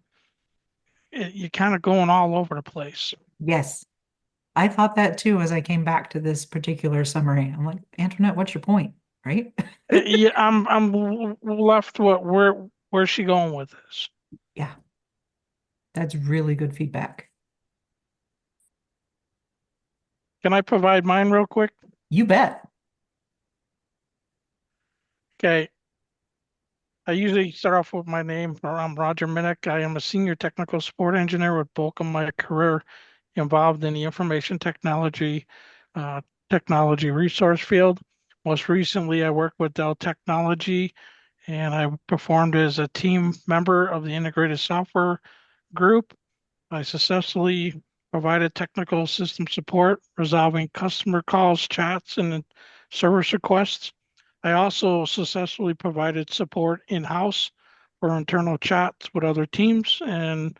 S6: you're kind of going all over the place.
S2: Yes. I thought that too as I came back to this particular summary. I'm like, Antoinette, what's your point? Right?
S6: Yeah, I'm left with where's she going with this?
S2: Yeah, that's really good feedback.
S6: Can I provide mine real quick?
S2: You bet.
S6: Okay. I usually start off with my name. I'm Roger Minnick. I am a senior technical support engineer with bulk of my career involved in the information technology, uh, technology resource field. Most recently, I worked with Dell Technology and I performed as a team member of the integrated software group. I successfully provided technical system support, resolving customer calls, chats, and service requests. I also successfully provided support in-house for internal chats with other teams and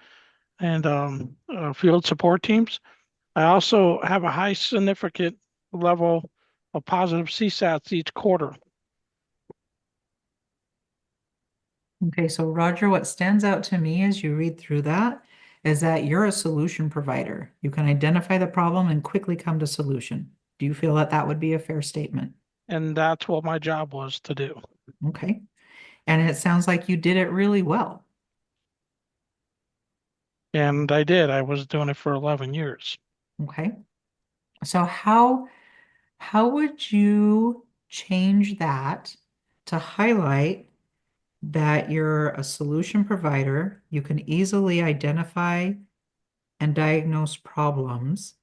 S6: field support teams. I also have a high significant level of positive CSATs each quarter.
S2: Okay, so Roger, what stands out to me as you read through that is that you're a solution provider. You can identify the problem and quickly come to solution. Do you feel that that would be a fair statement?
S6: And that's what my job was to do.
S2: Okay. And it sounds like you did it really well.
S6: And I did. I was doing it for 11 years.
S2: Okay. So how would you change that to highlight that you're a solution provider? You can easily identify and diagnose problems,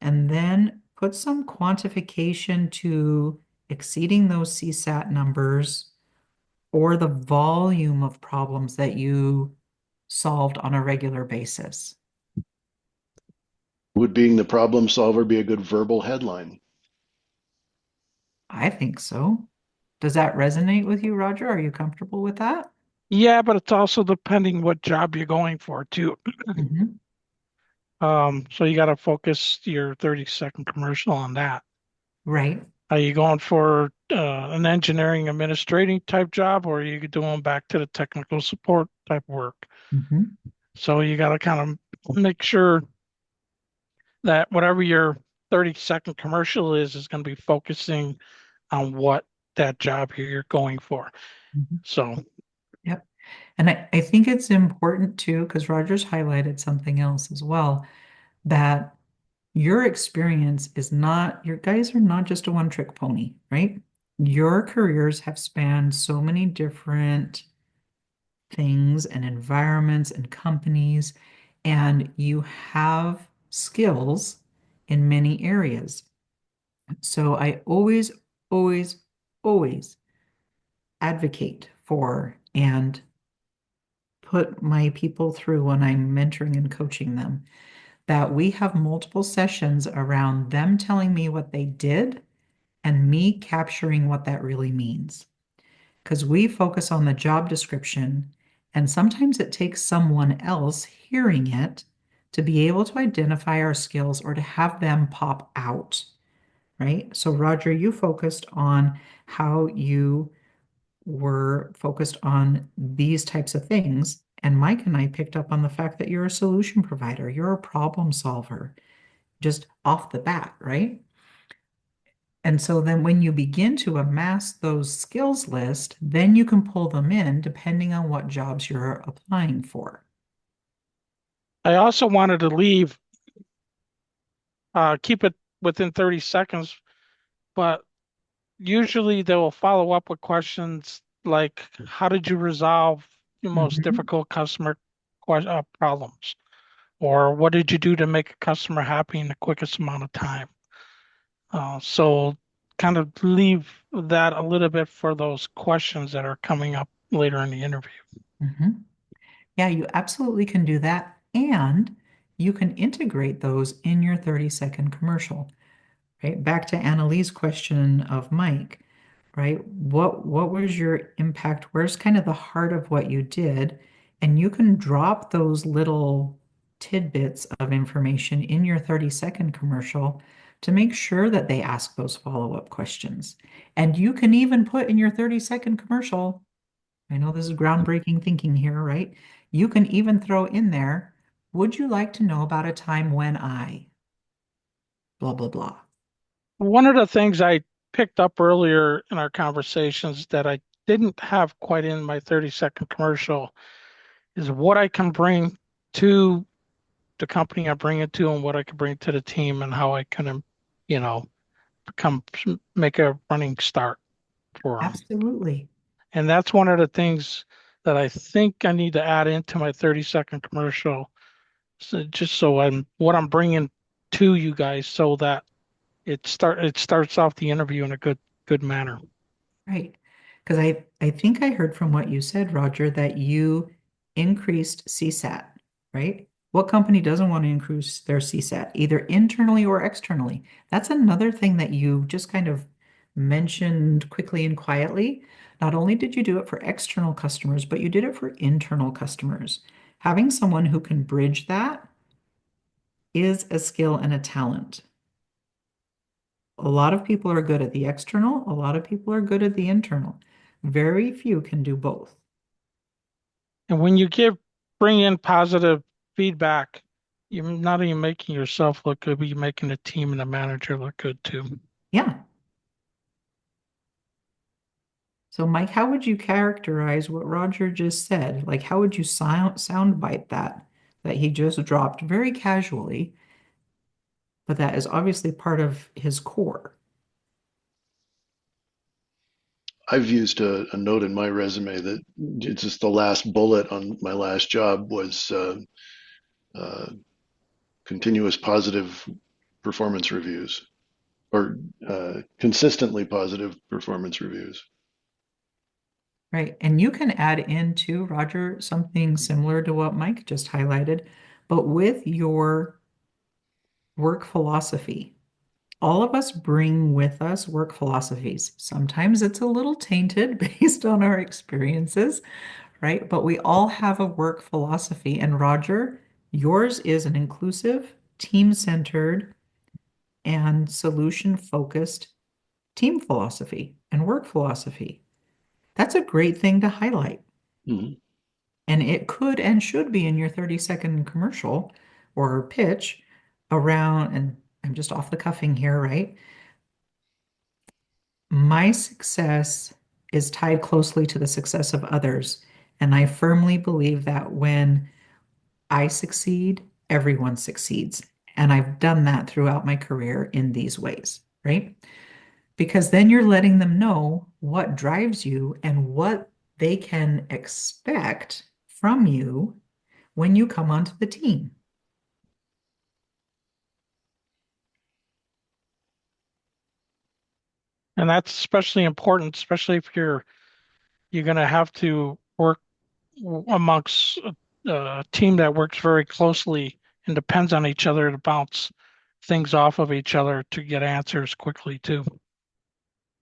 S2: and then put some quantification to exceeding those CSAT numbers or the volume of problems that you solved on a regular basis.
S3: Would being the problem solver be a good verbal headline?
S2: I think so. Does that resonate with you, Roger? Are you comfortable with that?
S6: Yeah, but it's also depending what job you're going for too.
S2: Mhm.
S6: So you got to focus your 30-second commercial on that.
S2: Right.
S6: Are you going for an engineering administrating type job, or are you doing back to the technical support type work?
S2: Mhm.
S6: So you got to kind of make sure that whatever your 30-second commercial is going to be focusing on what that job you're going for.
S2: Mhm.
S6: So
S2: Yep. And I think it's important too, because Roger's highlighted something else as well, that your experience is not, your guys are not just a one-trick pony, right? Your careers have spanned so many different things and environments and companies, and you have skills in many areas. So I always, always, always advocate for and put my people through when I'm mentoring and coaching them that we have multiple sessions around them telling me what they did and me capturing what that really means. Because we focus on the job description, and sometimes it takes someone else hearing it to be able to identify our skills or to have them pop out, right? So, Roger, you focused on how you were focused on these types of things. And Mike and I picked up on the fact that you're a solution provider, you're a problem solver, just off the bat, right? And so then when you begin to amass those skills list, then you can pull them in depending on what jobs you're applying for.
S6: I also wanted to keep it within 30 seconds, but usually they will follow up with questions like, how did you resolve your most
S2: Mhm.
S6: difficult customer problems? Or what did you do to make a customer happy in the quickest amount of time? So kind of leave that a little bit for those questions that are coming up later in the interview.
S2: Mhm. Yeah, you absolutely can do that. And you can integrate those in your 30-second commercial, right? Back to Annalee's question of Mike, right? What was your impact? Where's kind of the heart of what you did? And you can drop those little tidbits of information in your 30-second commercial to make sure that they ask those follow-up questions. And you can even put in your 30-second commercial, I know this is groundbreaking thinking here, right? You can even throw in there, would you like to know about a time when I blah, blah, blah.
S6: One of the things I picked up earlier in our conversations that I didn't have quite in my 30-second commercial is what I can bring to the company I bring it to and what I can bring to the team and how I can, you know, become make a running start for them.
S2: Absolutely.
S6: And that's one of the things that I think I need to add into my 30-second commercial. So just so I'm what I'm bringing to you guys so that it starts off the interview in a good manner.
S2: Right. Because I think I heard from what you said, Roger, that you increased CSAT, right? What company doesn't want to increase their CSAT, either internally or externally? That's another thing that you just kind of mentioned quickly and quietly. Not only did you do it for external customers, but you did it for internal customers. Having someone who can bridge that is a skill and a talent. A lot of people are good at the external, a lot of people are good at the internal. Very few can do both.
S6: And when you bring in positive feedback, you're not even making yourself look good, but you're making the team and the manager look good too.
S2: Yeah. So, Mike, how would you characterize what Roger just said? Like, how would you soundbite that he just dropped very casually, but that is obviously part of his core?
S3: I've used a note in my resume that it's just the last bullet on my last job was uh, continuous positive performance reviews or consistently positive performance reviews.
S2: Right. And you can add in too, Roger, something similar to what Mike just highlighted, but with your work philosophy. All of us bring with us work philosophies. Sometimes it's a little tainted based on our experiences, right? But we all have a work philosophy. And Roger, yours is an inclusive, team-centered, and solution-focused team philosophy and work philosophy. That's a great thing to highlight.
S3: Mhm.
S2: And it could and should be in your 30-second commercial or pitch around, and I'm just off the cuffing here, right? My success is tied closely to the success of others. And I firmly believe that when I succeed, everyone succeeds. And I've done that throughout my career in these ways, right? Because then you're letting them know what drives you and what they can expect from you when you come onto the team.
S6: And that's especially important, especially if you're going to have to work amongst a team that works very closely and depends on each other to bounce things off of each other to get answers quickly too.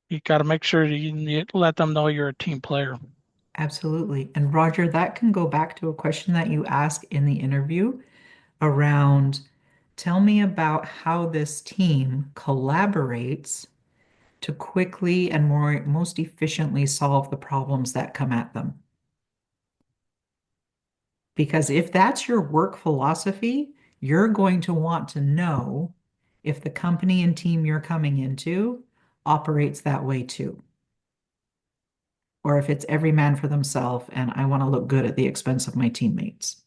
S6: You got to make sure you let them know you're a team player.
S2: Absolutely. And Roger, that can go back to a question that you asked in the interview around tell me about how this team collaborates to quickly and most efficiently solve the problems that come at them. Because if that's your work philosophy, you're going to want to know if the company and team you're coming into operates that way too. Or if it's every man for themselves and I want to look good at the expense of my teammates.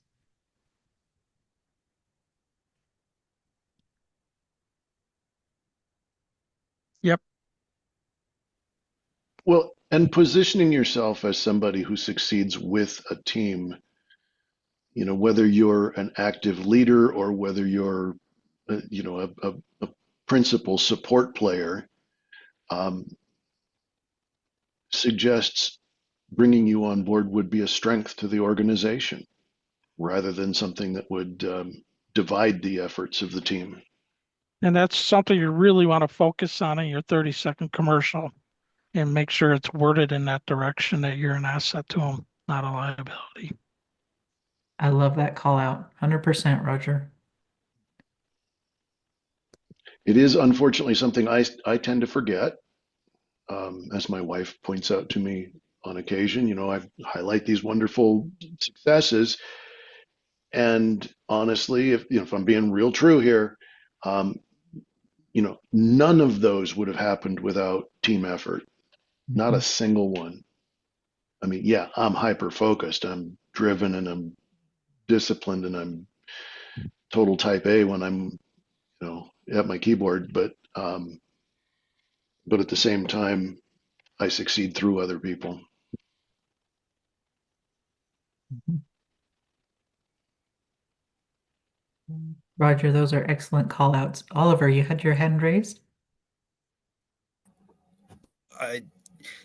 S6: Yep.
S3: Well, and positioning yourself as somebody who succeeds with a team, whether you're an active leader or whether you're, a principal support player, um, suggests bringing you on board would be a strength to the organization rather than something that would divide the efforts of the team.
S6: And that's something you really want to focus on in your 30-second commercial and make sure it's worded in that direction that you're an asset to them, not a liability.
S2: I love that call out. 100%, Roger.
S3: It is unfortunately something I tend to forget, as my wife points out to me on occasion. I highlight these wonderful successes, and honestly, if I'm being real true here, um, none of those would have happened without team effort. Not a single one. I mean, yeah, I'm hyper focused, I'm driven, and I'm disciplined, and I'm total type A when I'm, at my keyboard, but at the same time, I succeed through other people.
S2: Roger, those are excellent call outs. Oliver, you had your hand raised?
S10: I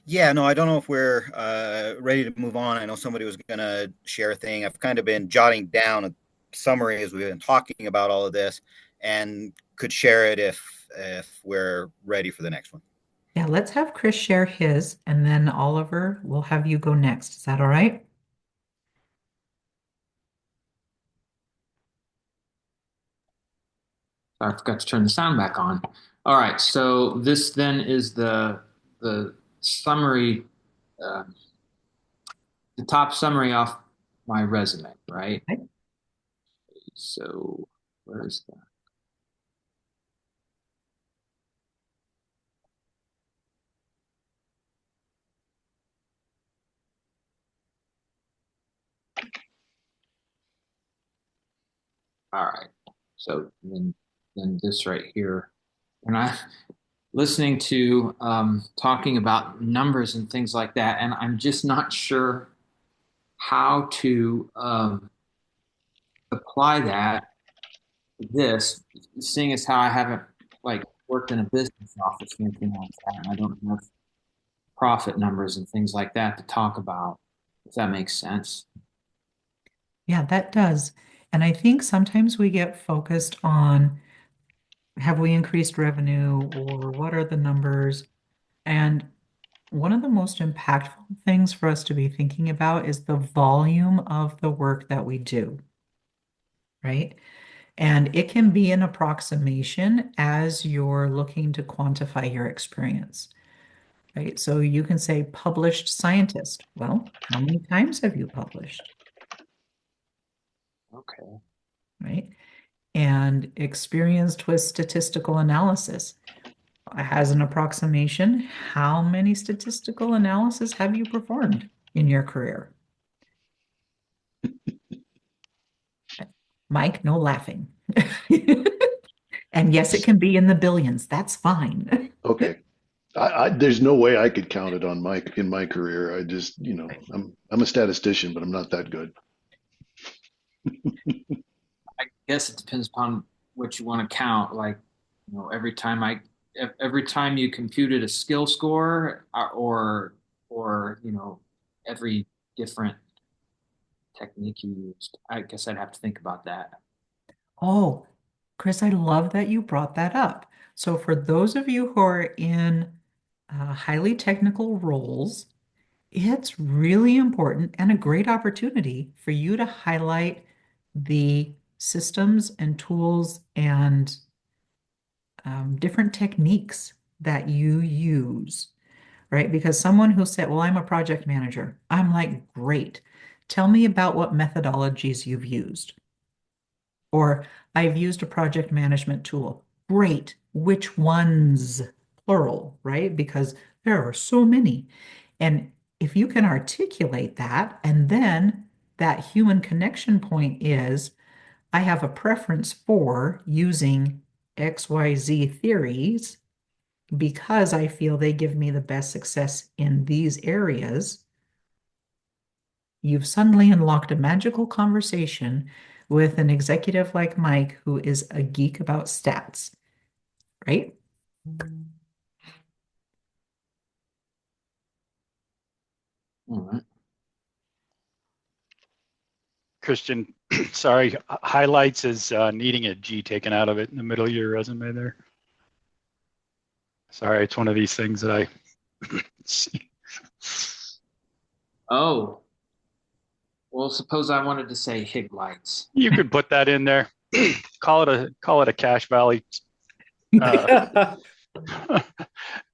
S10: Yeah, no, I don't know if we're ready to move on. I know somebody was going to share a thing. I've kind of been jotting down a summary as we've been talking about all of this, and could share it if we're ready for the next one.
S2: Yeah, let's have Chris share his, and then Oliver, we'll have you go next. Is that all right?
S8: I forgot to turn the sound back on. All right, so this then is the summary, uh, the top summary off my resume, right?
S2: Okay.
S8: So where is that? All right. So then this right here, and I listening to talking about numbers and things like that, and I'm just not sure how to apply that this, seeing as how I haven't like worked in a business office or anything like that, and I don't have profit numbers and things like that to talk about, if that makes sense.
S2: Yeah, that does. And I think sometimes we get focused on have we increased revenue or what are the numbers? And one of the most impactful things for us to be thinking about is the volume of the work that we do, right? And it can be an approximation as you're looking to quantify your experience, right? So you can say published scientist. Well, how many times have you published,
S8: Okay.
S2: right? And experienced with statistical analysis has an approximation. How many statistical analysis have you performed in your career? Mike, no laughing. And yes, it can be in the billions. That's fine.
S3: Okay. There's no way I could count it on my in my career. I just, I'm a statistician, but I'm not that good.
S8: I guess it depends upon what you want to count. Like, every time you computed a skill score, or every different technique you used. I guess I'd have to think about that.
S2: Oh, Chris, I love that you brought that up. So for those of you who are in highly technical roles, it's really important and a great opportunity for you to highlight the systems and tools and different techniques that you use, right? Because someone who said, well, I'm a project manager, I'm like, great. Tell me about what methodologies you've used. Or I've used a project management tool. Great. Which ones? Plural, right? Because there are so many. And if you can articulate that, and then that human connection point is, I have a preference for using XYZ theories because I feel they give me the best success in these areas. You've suddenly unlocked a magical conversation with an executive like Mike, who is a geek about stats, right?
S8: All right.
S5: Christian, sorry, highlights is needing a G taken out of it in the middle of your resume there. Sorry, it's one of these things that I see.
S8: Oh, well, suppose I wanted to say Hig lights.
S5: You could put that in there. Call it a Cache Valley.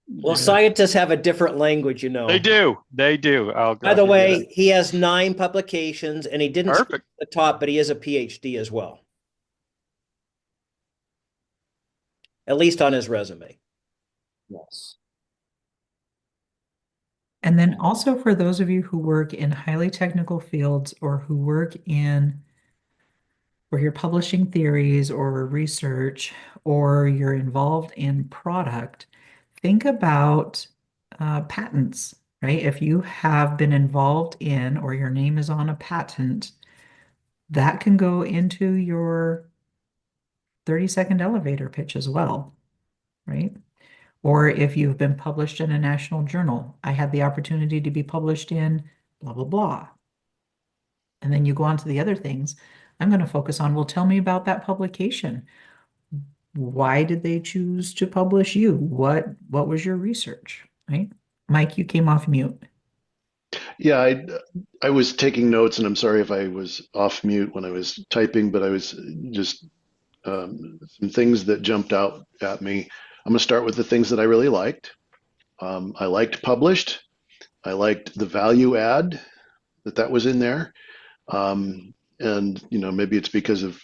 S1: Well, scientists have a different language, you know.
S5: They do. They do.
S1: By the way, he has 9 publications, and he didn't
S5: Perfect.
S1: at the top, but he is a PhD as well. At least on his resume.
S8: Yes.
S2: And then also for those of you who work in highly technical fields or who work in where you're publishing theories or research or you're involved in product, think about patents, right? If you have been involved in or your name is on a patent, that can go into your 30-second elevator pitch as well, right? Or if you've been published in a national journal, I had the opportunity to be published in blah, blah, blah. And then you go on to the other things. I'm going to focus on, well, tell me about that publication. Why did they choose to publish you? What was your research, right? Mike, you came off mute.
S3: Yeah, I was taking notes, and I'm sorry if I was off mute when I was typing, but I was just some things that jumped out at me. I'm going to start with the things that I really liked. I liked published. I liked the value add that was in there. And maybe it's because of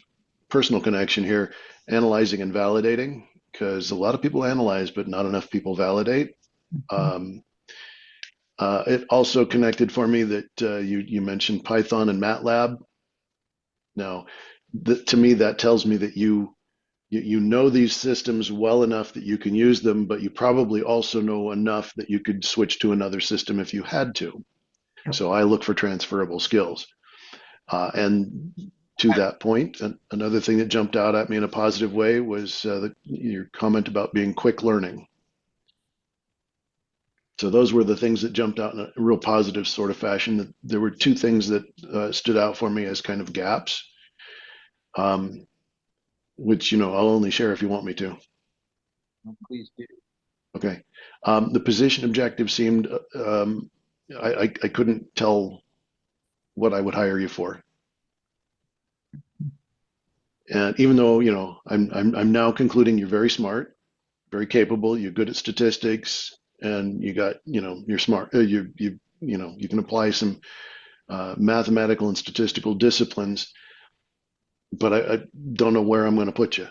S3: personal connection here, analyzing and validating, because a lot of people analyze, but not enough people validate. It also connected for me that you mentioned Python and MATLAB. Now, to me, that tells me that you know these systems well enough that you can use them, but you probably also know enough that you could switch to another system if you had to.
S2: Yep.
S3: So I look for transferable skills. And to that point, another thing that jumped out at me in a positive way was your comment about being quick learning. So those were the things that jumped out in a real positive sort of fashion. There were 2 things that stood out for me as kind of gaps, which I'll only share if you want me to.
S8: Oh, please do.
S3: Okay. The position objective seemed I couldn't tell what I would hire you for. And even though, I'm now concluding you're very smart, very capable, you're good at statistics, and you got, you're smart. You can apply some mathematical and statistical disciplines, but I don't know where I'm going to put you.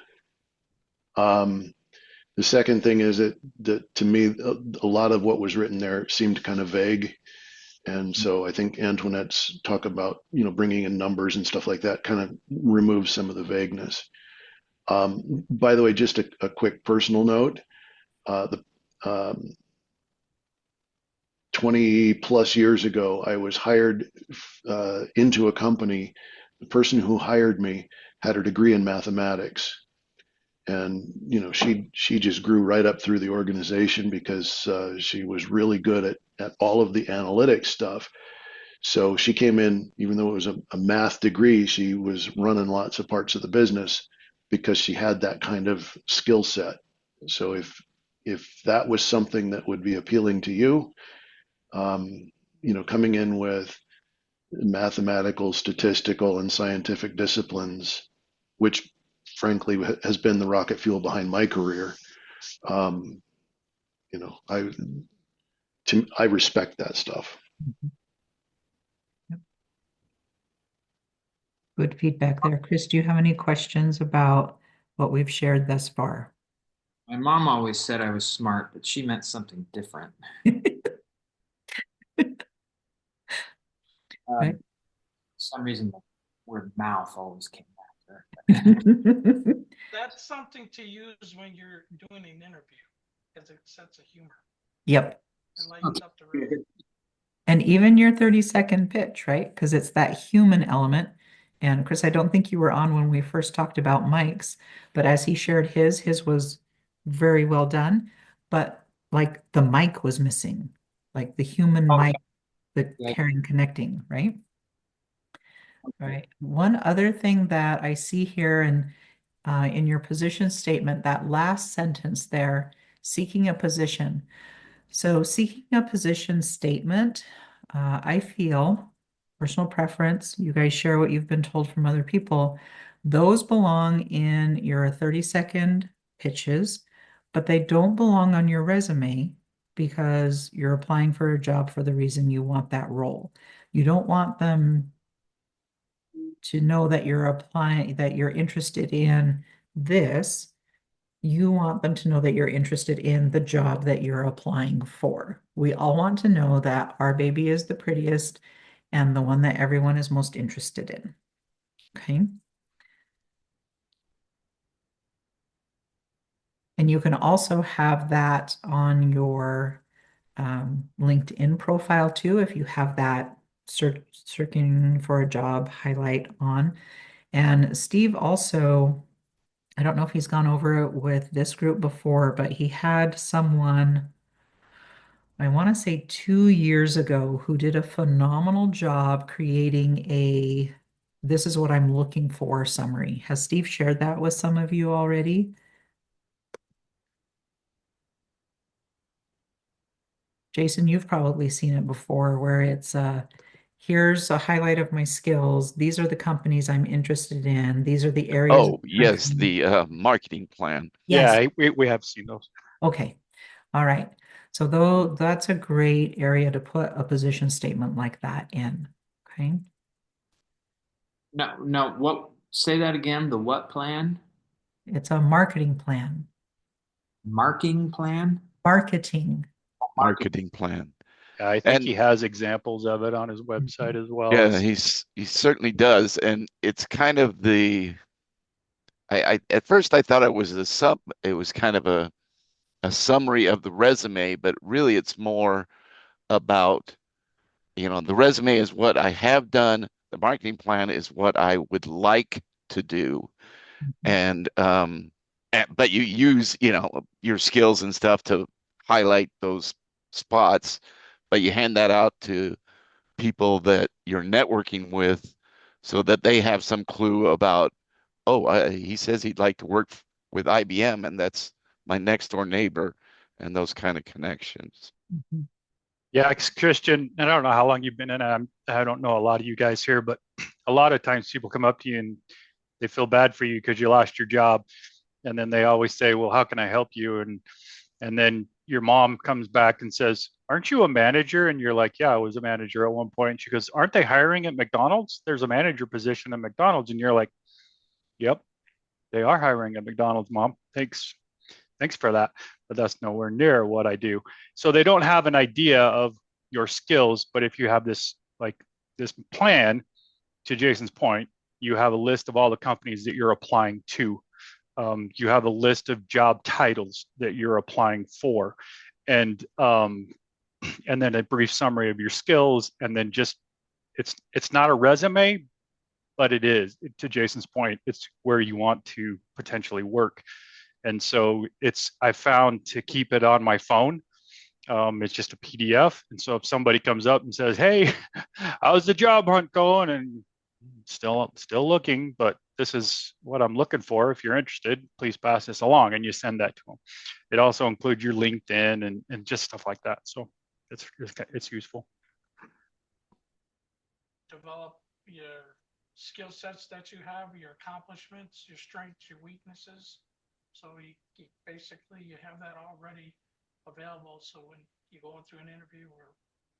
S3: The second thing is that to me, a lot of what was written there seemed kind of vague. And so I think Antoinette's talk about, bringing in numbers and stuff like that kind of removes some of the vagueness. By the way, just a quick personal note, the 20 plus years ago, I was hired into a company. The person who hired me had a degree in mathematics. And she just grew right up through the organization because she was really good at all of the analytics stuff. So she came in, even though it was a math degree, she was running lots of parts of the business because she had that kind of skill set. So if that was something that would be appealing to you, coming in with mathematical, statistical, and scientific disciplines, which frankly has been the rocket fuel behind my career. You know, I I respect that stuff.
S2: Yep. Good feedback there. Chris, do you have any questions about what we've shared thus far?
S8: My mom always said I was smart, but she meant something different.
S2: Right.
S8: For some reason, the word mouth always came after.
S6: That's something to use when you're doing an interview as a sense of humor.
S2: Yep.
S6: It lightens up the room.
S2: And even your 30-second pitch, right? Because it's that human element. And Chris, I don't think you were on when we first talked about mics, but as he shared his was very well done. But like the mic was missing, like the human mic, the
S8: Yeah.
S2: caring, connecting, right? All right. One other thing that I see here in your position statement, that last sentence there, seeking a position. So seeking a position statement, I feel, personal preference, you guys share what you've been told from other people, those belong in your 30-second pitches, but they don't belong on your resume because you're applying for a job for the reason you want that role. You don't want them to know that you're applying, that you're interested in this. You want them to know that you're interested in the job that you're applying for. We all want to know that our baby is the prettiest and the one that everyone is most interested in. Okay. And you can also have that on your LinkedIn profile too, if you have that searching for a job highlight on. And Steve also, I don't know if he's gone over it with this group before, but he had someone, I want to say 2 years ago, who did a phenomenal job creating a "this is what I'm looking for" summary. Has Steve shared that with some of you already? Jason, you've probably seen it before where it's here's a highlight of my skills. These are the companies I'm interested in. These are the areas of
S9: Oh,
S2: the
S9: yes,
S2: country.
S9: the marketing plan.
S2: Yes.
S5: Yeah, we have seen those.
S2: Okay. All right. So though that's a great area to put a position statement like that in. Okay.
S8: No, what? Say that again. The what plan?
S2: It's a marketing plan.
S8: Marking plan?
S2: Marketing.
S9: Marketing plan.
S5: Yeah, I think
S9: And
S5: he has examples of it on his website as well.
S9: yeah, he certainly does. And it's kind of I at first I thought it was kind of a summary of the resume, but really it's more about, the resume is what I have done. The marketing plan is what I would like to do. And but you use, your skills and stuff to highlight those spots, but you hand that out to people that you're networking with so that they have some clue about, oh, he says he'd like to work with IBM, and that's my next door neighbor, and those kind of connections.
S2: Mhm.
S5: Yeah, Christian, and I don't know how long you've been in it. I don't know a lot of you guys here, but a lot of times people come up to you and they feel bad for you because you lost your job. And then they always say, well, how can I help you? And then your mom comes back and says, aren't you a manager? And you're like, yeah, I was a manager at one point. And she goes, aren't they hiring at McDonald's? There's a manager position at McDonald's. And you're like, yep, they are hiring at McDonald's, mom. Thanks for that. But that's nowhere near what I do. So they don't have an idea of your skills. But if you have this plan, to Jason's point, you have a list of all the companies that you're applying to. You have a list of job titles that you're applying for, and then a brief summary of your skills, and then just it's not a resume, but it is, to Jason's point, it's where you want to potentially work. And so I found to keep it on my phone. It's just a PDF. And so if somebody comes up and says, hey, how's the job hunt going? And still looking, but this is what I'm looking for. If you're interested, please pass this along, and you send that to them. It also includes your LinkedIn and just stuff like that. So it's useful.
S6: Develop your skill sets that you have, your accomplishments, your strengths, your weaknesses. So you basically you have that already available. So when you go through an interview or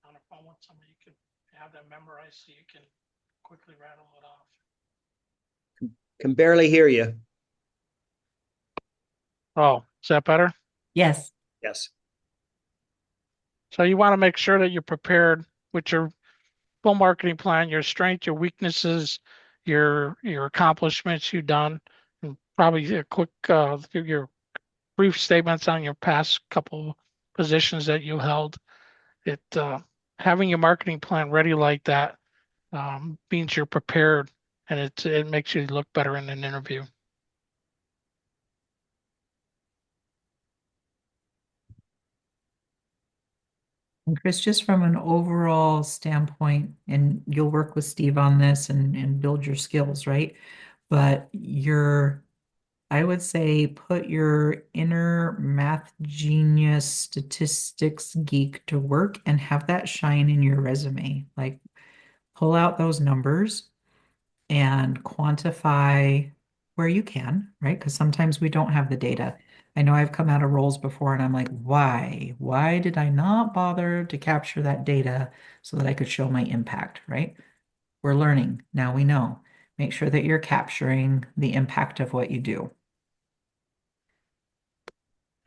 S6: on a phone with somebody, you can have that memorized so you can quickly rattle it off.
S1: Can barely hear you.
S6: Oh, is that better?
S2: Yes.
S1: Yes.
S6: So you want to make sure that you're prepared with your full marketing plan, your strengths, your weaknesses, your accomplishments you've done, and probably a quick your brief statements on your past couple positions that you held. Having your marketing plan ready like that means you're prepared, and it makes you look better in an interview.
S2: And Chris, just from an overall standpoint, and you'll work with Steve on this and build your skills, right? But I would say put your inner math genius statistics geek to work and have that shine in your resume. Like pull out those numbers and quantify where you can, right? Because sometimes we don't have the data. I know I've come out of roles before and I'm like, why? Why did I not bother to capture that data so that I could show my impact, right? We're learning. Now we know. Make sure that you're capturing the impact of what you do.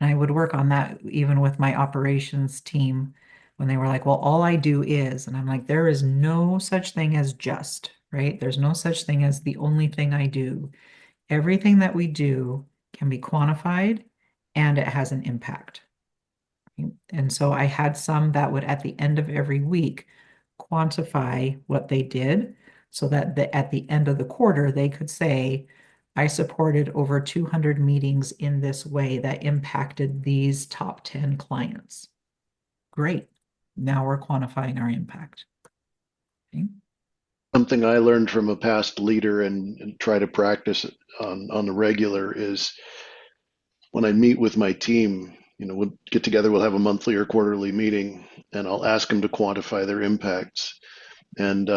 S2: And I would work on that even with my operations team when they were like, well, all I do is, and I'm like, there is no such thing as just, right? There's no such thing as the only thing I do. Everything that we do can be quantified and it has an impact. And so I had some that would, at the end of every week, quantify what they did so that at the end of the quarter, they could say, I supported over 200 meetings in this way that impacted these top 10 clients. Great. Now we're quantifying our impact. Okay.
S3: Something I learned from a past leader and try to practice it on the regular is when I meet with my team, we'll get together, we'll have a monthly or quarterly meeting, and I'll ask them to quantify their impacts. And,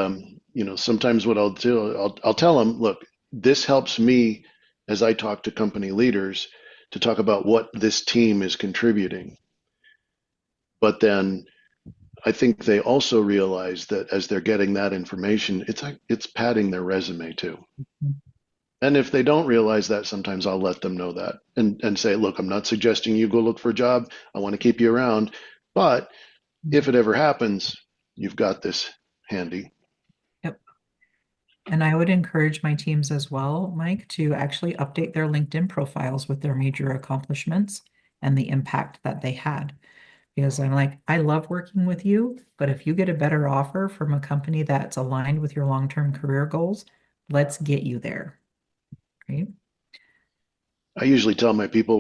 S3: sometimes what I'll do, I'll tell them, look, this helps me as I talk to company leaders to talk about what this team is contributing. But then I think they also realize that as they're getting that information, it's padding their resume too. And if they don't realize that, sometimes I'll let them know that and say, look, I'm not suggesting you go look for a job. I want to keep you around. But if it ever happens, you've got this handy.
S2: Yep. And I would encourage my teams as well, Mike, to actually update their LinkedIn profiles with their major accomplishments and the impact that they had. Because I'm like, I love working with you, but if you get a better offer from a company that's aligned with your long-term career goals, let's get you there. Right?
S3: I usually tell my people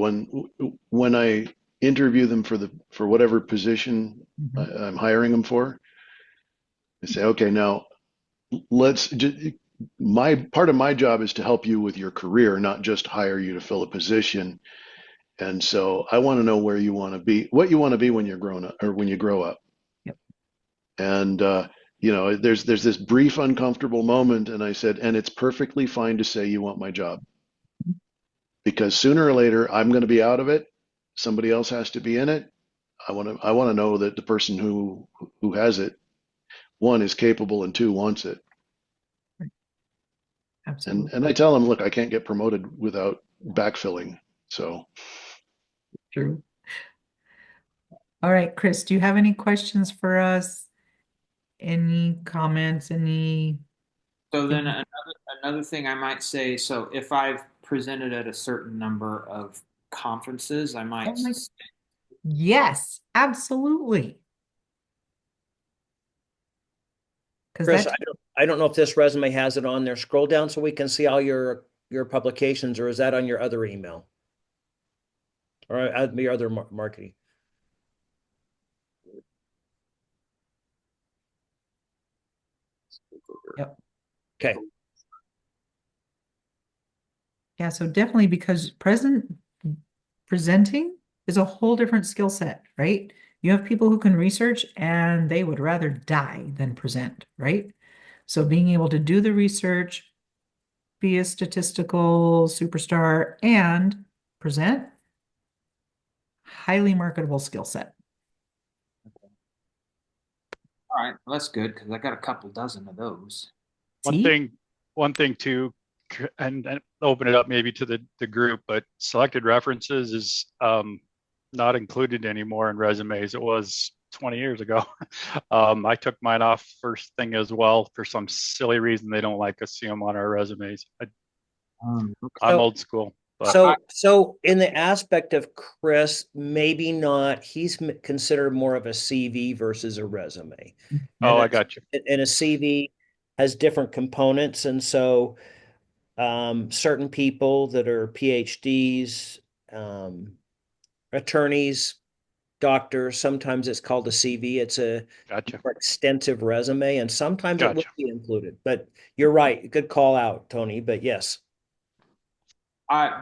S3: when I interview them for whatever position I'm hiring them for, I say, okay, now my part of my job is to help you with your career, not just hire you to fill a position. And so I want to know where you want to be, what you want to be when you're grown up or when you grow up.
S2: Yep.
S3: And there's this brief uncomfortable moment, and I said, and it's perfectly fine to say you want my job, because sooner or later I'm going to be out of it. Somebody else has to be in it. I want to know that the person who has it, one, is capable, and two, wants it.
S2: Absolutely.
S3: And I tell them, look, I can't get promoted without backfilling. So
S2: True. All right, Chris, do you have any questions for us? Any comments? Any?
S8: So then another thing I might say, so if I've presented at a certain number of conferences, I might
S2: Oh my, yes, absolutely. Because
S1: Chris,
S2: that,
S1: I don't know if this resume has it on there. Scroll down so we can see all your publications, or is that on your other email? Or your other marketing?
S2: yep.
S1: Okay.
S2: Yeah, so definitely because presenting is a whole different skill set, right? You have people who can research and they would rather die than present, right? So being able to do the research, be a statistical superstar, and present, highly marketable skill set.
S8: All right, well, that's good because I got a couple dozen of those.
S2: See?
S5: One thing too, and open it up maybe to the group, but selected references is not included anymore in resumes. It was 20 years ago. I took mine off first thing as well for some silly reason. They don't like us seeing them on our resumes.
S8: Okay.
S5: I'm old school. But
S1: So in the aspect of Chris, maybe not, he's considered more of a CV versus a resume.
S5: oh,
S1: And
S5: I got you.
S1: and a CV has different components. And so certain people that are PhDs, attorneys, doctors, sometimes it's called a CV. It's a
S5: Gotcha.
S1: more extensive resume, and sometimes it will
S5: Gotcha.
S1: be included. But you're right. Good call out, Tony. But yes.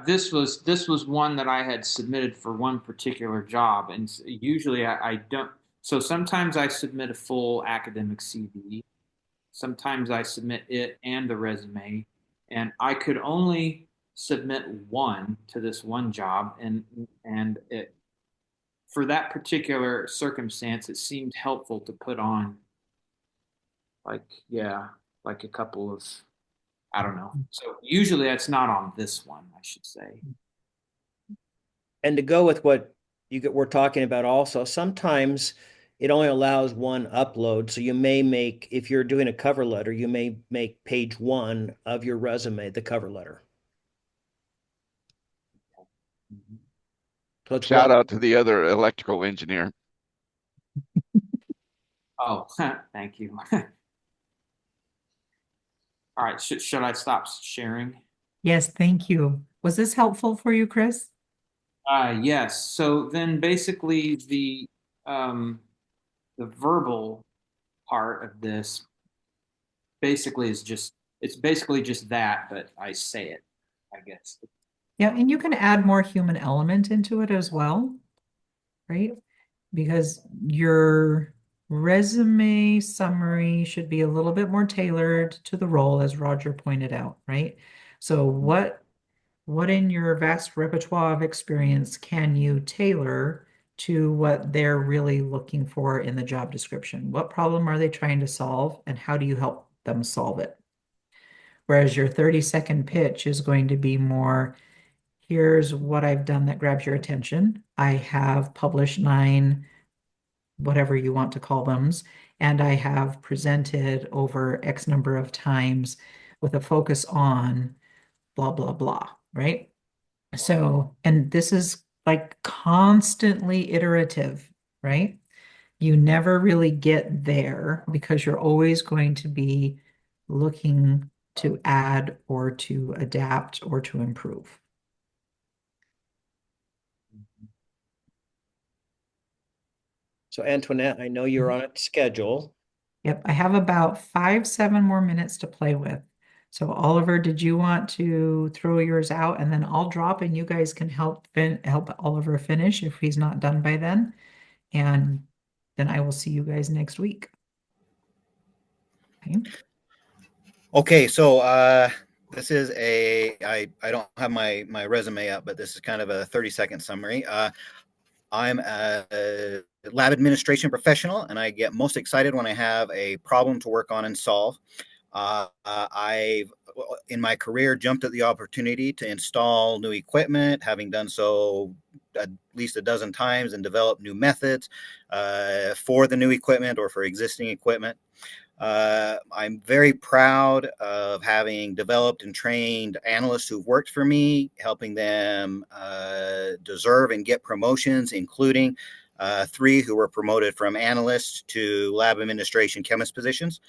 S8: This was one that I had submitted for one particular job, and usually I don't. So sometimes I submit a full academic CV. Sometimes I submit it and the resume, and I could only submit one to this one job, and it for that particular circumstance, it seemed helpful to put on like like a couple of I don't know. So usually that's not on this one, I should say.
S1: And to go with what we're talking about also, sometimes it only allows one upload. So you may make, if you're doing a cover letter, you may make page one of your resume the cover letter. So it's
S9: Shout
S1: one.
S9: out to the other electrical engineer.
S8: Oh, thank you. All right, should I stop sharing?
S2: Yes, thank you. Was this helpful for you, Chris?
S8: Yes. So then basically the verbal part of this basically is just it's basically just that, but I say it, I guess.
S2: Yeah, and you can add more human element into it as well, right? Because your resume summary should be a little bit more tailored to the role, as Roger pointed out, right? So what in your vast repertoire of experience can you tailor to what they're really looking for in the job description? What problem are they trying to solve, and how do you help them solve it? Whereas your 30-second pitch is going to be more, here's what I've done that grabs your attention. I have published 9, whatever you want to call them, and I have presented over X number of times with a focus on blah, blah, blah, right? So, and this is like constantly iterative, right? You never really get there because you're always going to be looking to add or to adapt or to improve.
S1: So Antoinette, I know you're on a schedule.
S2: Yep, I have about 5, 7 more minutes to play with. So Oliver, did you want to throw yours out and then I'll drop and you guys can help Oliver finish if he's not done by then. And then I will see you guys next week. Okay.
S10: Okay, so this is I don't have my resume up, but this is kind of a 30-second summary. I'm a lab administration professional, and I get most excited when I have a problem to work on and solve. I've, in my career, jumped at the opportunity to install new equipment, having done so at least a dozen times, and develop new methods for the new equipment or for existing equipment. I'm very proud of having developed and trained analysts who've worked for me, helping them deserve and get promotions, including 3 who were promoted from analysts to lab administration chemist positions.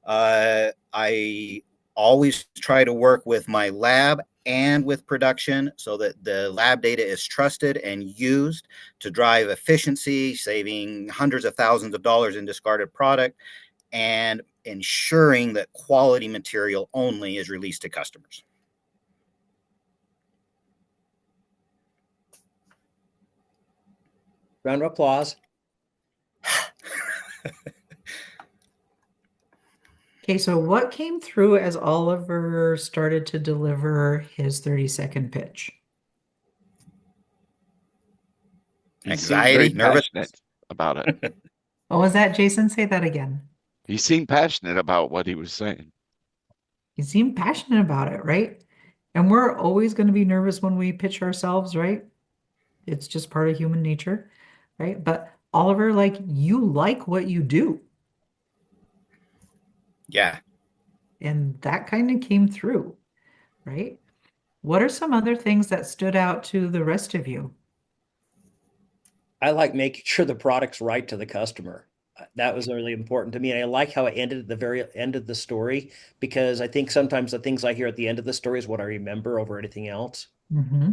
S10: I always try to work with my lab and with production so that the lab data is trusted and used to drive efficiency, saving hundreds of thousands of dollars in discarded product, and ensuring that quality material only is released to customers.
S1: Round of applause.
S2: Okay, so what came through as Oliver started to deliver his 30-second pitch?
S9: He seemed
S10: Anxiety,
S9: very
S10: nervous.
S9: passionate about it.
S2: What was that, Jason? Say that again.
S9: He seemed passionate about what he was saying.
S2: You seem passionate about it, right? And we're always going to be nervous when we pitch ourselves, right? It's just part of human nature, right? But Oliver, like you like what you do,
S10: Yeah.
S2: and that kind of came through, right? What are some other things that stood out to the rest of you?
S1: I like making sure the product's right to the customer. That was really important to me. And I like how it ended at the very end of the story, because I think sometimes the things I hear at the end of the story is what I remember over anything else.
S2: Mm-hmm.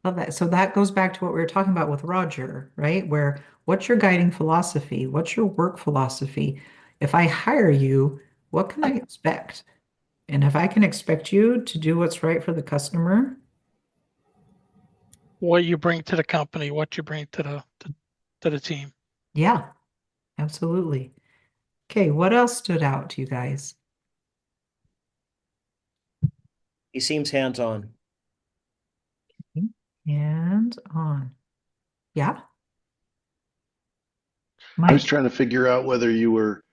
S2: Love that. So that goes back to what we were talking about with Roger, right? Where what's your guiding philosophy? What's your work philosophy? If I hire you, what can I expect? And if I can expect you to do what's right for the customer,
S6: What you bring to the company, what you bring to the team.
S2: yeah, absolutely. Okay, what else stood out to you guys?
S1: He seems hands-on.
S2: And on. Yeah,
S3: I was
S2: Mike.
S3: trying to figure out whether you were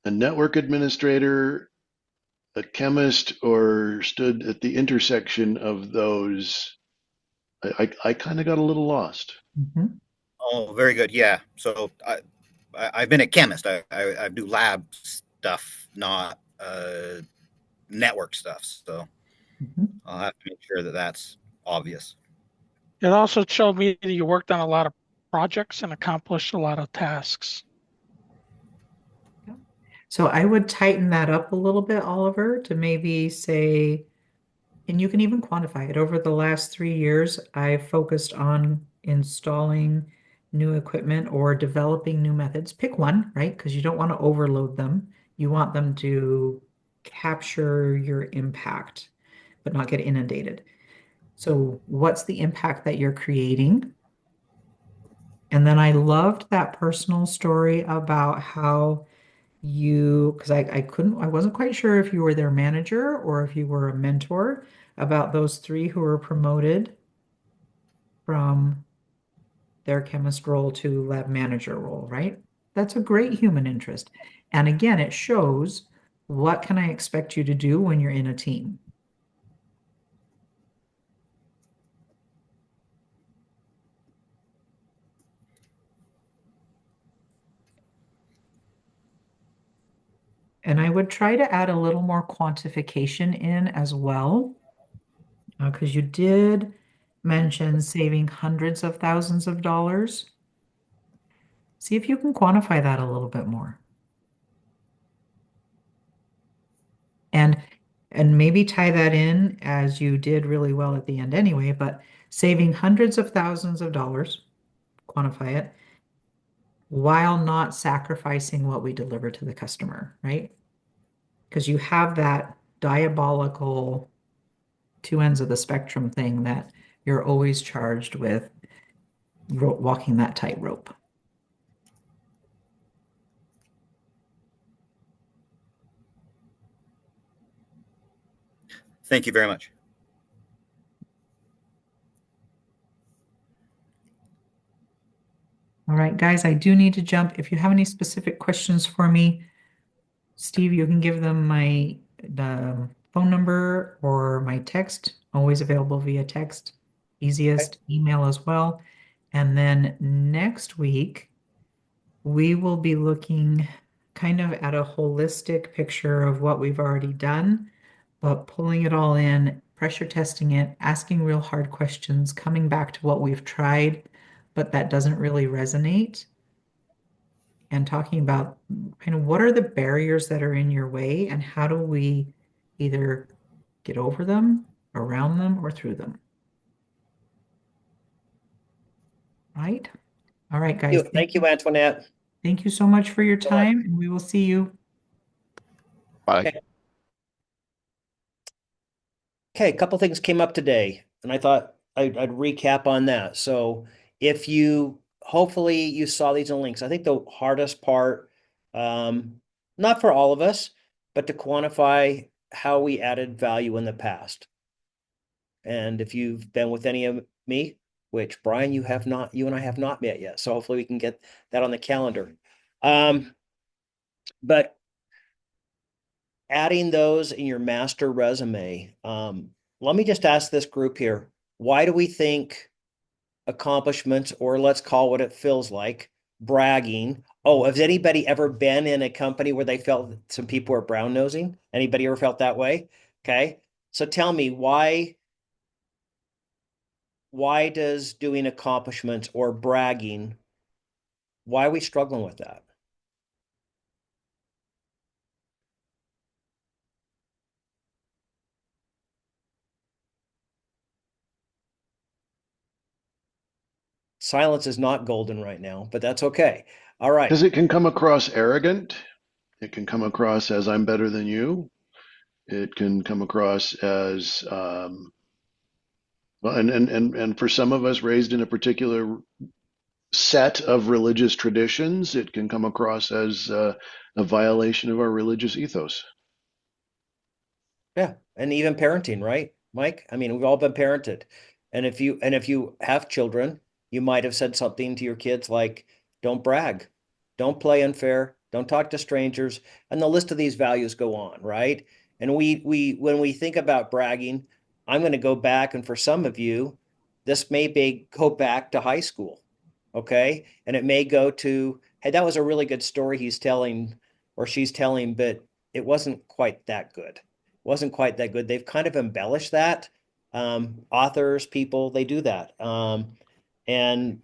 S3: a network administrator, a chemist, or stood at the intersection of those. I kind of got a little lost.
S2: Mhm.
S10: Oh, very good. Yeah. So I've been a chemist. I do lab stuff, not network stuff. So
S2: Mhm.
S10: I'll have to make sure that that's obvious.
S6: It also showed me that you worked on a lot of projects and accomplished a lot of tasks.
S2: Yeah. So I would tighten that up a little bit, Oliver, to maybe say, and you can even quantify it. Over the last 3 years, I focused on installing new equipment or developing new methods. Pick one, right? Because you don't want to overload them. You want them to capture your impact, but not get inundated. So, what's the impact that you're creating? And then I loved that personal story about how because I wasn't quite sure if you were their manager or if you were a mentor about those 3 who were promoted from their chemist role to lab manager role, right? That's a great human interest. And again, it shows what can I expect you to do when you're in a team? And I would try to add a little more quantification in as well, because you did mention saving hundreds of thousands of dollars. See if you can quantify that a little bit more. And and maybe tie that in as you did really well at the end anyway, but saving hundreds of thousands of dollars, quantify it, while not sacrificing what we deliver to the customer, right? Because you have that diabolical 2 ends of the spectrum thing that you're always charged with walking that tightrope.
S10: Thank you very much.
S2: All right, guys, I do need to jump. If you have any specific questions for me, Steve, you can give them the phone number or my text, always available via text, easiest email as well. And then next week, we will be looking kind of at a holistic picture of what we've already done, but pulling it all in, pressure testing it, asking real hard questions, coming back to what we've tried, but that doesn't really resonate, and talking about kind of what are the barriers that are in your way and how do we either get over them, around them, or through them. Right? All right, guys.
S1: Thank you, Antoinette.
S2: Thank you so much for your
S1: Good luck.
S2: time, and we will see you.
S9: Bye.
S1: Okay, a couple things came up today, and I thought I'd recap on that. So if hopefully you saw these in links. I think the hardest part, not for all of us, but to quantify how we added value in the past. And if you've been with any of me, which Brian, you and I have not met yet. So hopefully we can get that on the calendar. But adding those in your master resume, let me just ask this group here, why do we think accomplishments, or let's call what it feels like, bragging? Oh, has anybody ever been in a company where they felt some people were brown nosing? Anybody ever felt that way? Okay. So tell me why does doing accomplishments or bragging, why are we struggling with that? Silence is not golden right now, but that's okay. All right.
S3: Because it can come across arrogant. It can come across as I'm better than you. It can come across as well, and for some of us raised in a particular set of religious traditions, it can come across as a violation of our religious ethos.
S1: Yeah, and even parenting, right, Mike? I mean, we've all been parented. And if you have children, you might have said something to your kids like, don't brag, don't play unfair, don't talk to strangers, and the list of these values go on, right? And we when we think about bragging, I'm going to go back, and for some of you, this may be go back to high school, okay? And it may go to, hey, that was a really good story he's telling or she's telling, but it wasn't quite that good, wasn't quite that good. They've kind of embellished that. Authors, people, they do that. And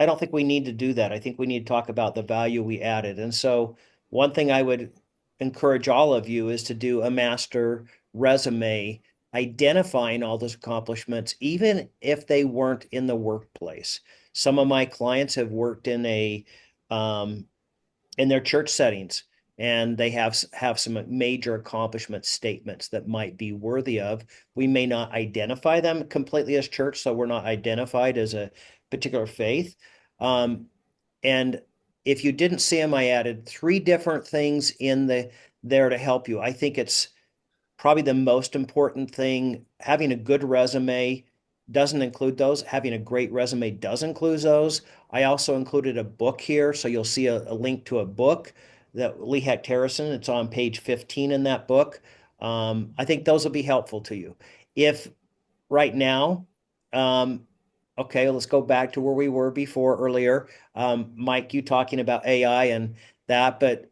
S1: I don't think we need to do that. I think we need to talk about the value we added. And so one thing I would encourage all of you is to do a master resume identifying all those accomplishments, even if they weren't in the workplace. Some of my clients have worked in their church settings, and they have some major accomplishment statements that might be worthy of. We may not identify them completely as church, so we're not identified as a particular faith. And if you didn't see them, I added 3 different things in there to help you. I think it's probably the most important thing. Having a good resume doesn't include those. Having a great resume does include those. I also included a book here, so you'll see a link to a book that Lehat Terrison. It's on page 15 in that book. I think those will be helpful to you. If right now, okay, let's go back to where we were before earlier. Mike, you talking about AI and that, but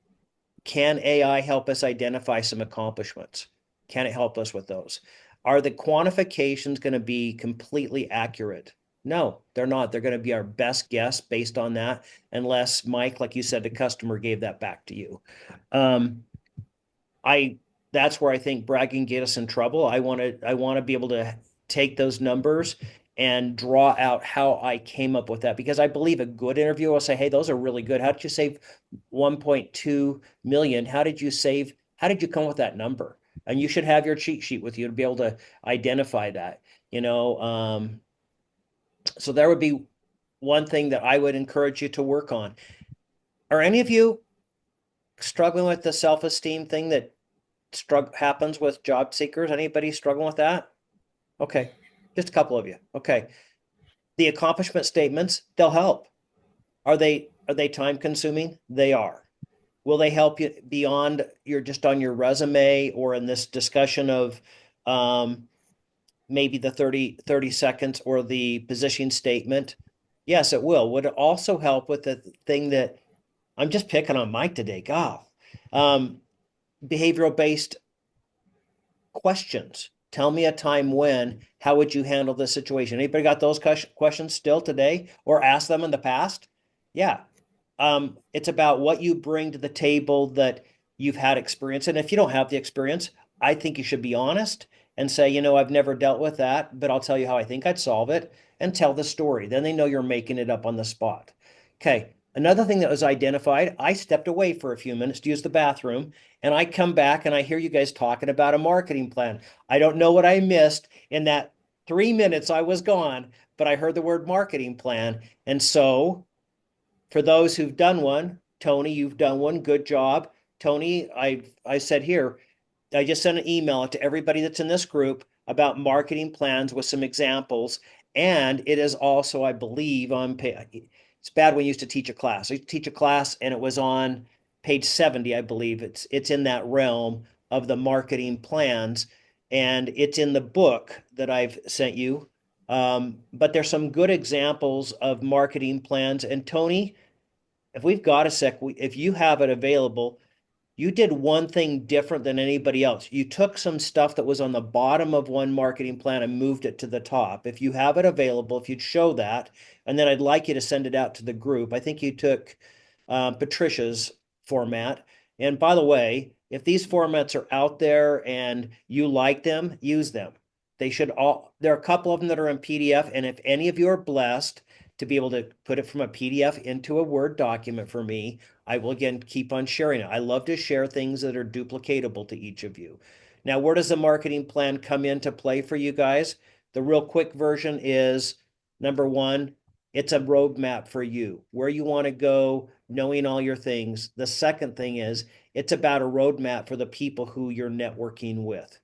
S1: can AI help us identify some accomplishments? Can it help us with those? Are the quantifications going to be completely accurate? No, they're not. They're going to be our best guess based on that, unless, Mike, like you said, the customer gave that back to you. That's where I think bragging get us in trouble. I want to be able to take those numbers and draw out how I came up with that, because I believe a good interview will say, hey, those are really good. How did you save 1.2 million? How did you come up with that number? And you should have your cheat sheet with you to be able to identify that, so there would be one thing that I would encourage you to work on. Are any of you struggling with the self-esteem thing that happens with job seekers? Anybody struggling with that? Okay, just a couple of you. Okay. The accomplishment statements, they'll help. Are they time consuming? They are. Will they help you beyond your just on your resume or in this discussion of maybe the 30 seconds or the position statement? Yes, it will. Would it also help with the thing that I'm just picking on Mike today? God, behavioral based questions. Tell me a time when, how would you handle this situation? Anybody got those questions still today or asked them in the past? Yeah. It's about what you bring to the table that you've had experience. And if you don't have the experience, I think you should be honest and say, I've never dealt with that, but I'll tell you how I think I'd solve it and tell the story. Then they know you're making it up on the spot. Okay. Another thing that was identified, I stepped away for a few minutes to use the bathroom, and I come back and I hear you guys talking about a marketing plan. I don't know what I missed in that 3 minutes I was gone, but I heard the word marketing plan. And so for those who've done one, Tony, you've done one. Good job. Tony, I said here, I just sent an email to everybody that's in this group about marketing plans with some examples. And it is also, I believe, on it's bad when you used to teach a class. I used to teach a class and it was on page 70, I believe. It's in that realm of the marketing plans. And it's in the book that I've sent you. But there's some good examples of marketing plans. And Tony, if we've got a sec, if you have it available, you did one thing different than anybody else. You took some stuff that was on the bottom of one marketing plan and moved it to the top. If you have it available, if you'd show that, and then I'd like you to send it out to the group. I think you took Patricia's format. And by the way, if these formats are out there and you like them, use them. They should all, there are a couple of them that are in PDF. And if any of you are blessed to be able to put it from a PDF into a Word document for me, I will again keep on sharing it. I love to share things that are duplicatable to each of you. Now, where does the marketing plan come into play for you guys? The real quick version is number one, it's a roadmap for you, where you want to go, knowing all your things. The second thing is it's about a roadmap for the people who you're networking with.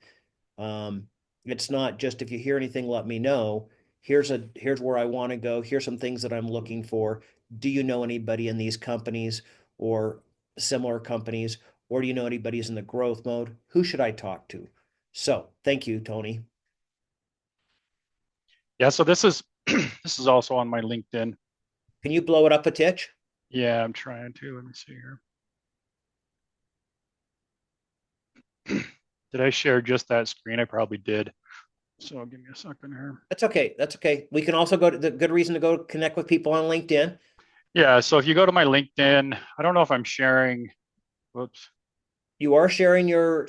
S1: It's not just if you hear anything, let me know. Here's where I want to go. Here's some things that I'm looking for. Do you know anybody in these companies or similar companies? Or do you know anybody who's in the growth mode? Who should I talk to? So thank you, Tony.
S5: Yeah, so this is this is also on my LinkedIn.
S1: Can you blow it up a titch?
S5: Yeah, I'm trying to. Let me see here. Did I share just that screen? I probably did. So give me a second here.
S1: That's okay. That's okay. We can also go to the good reason to go connect with people on LinkedIn.
S5: Yeah, so if you go to my LinkedIn, I don't know if I'm sharing. Whoops.
S1: You are sharing you're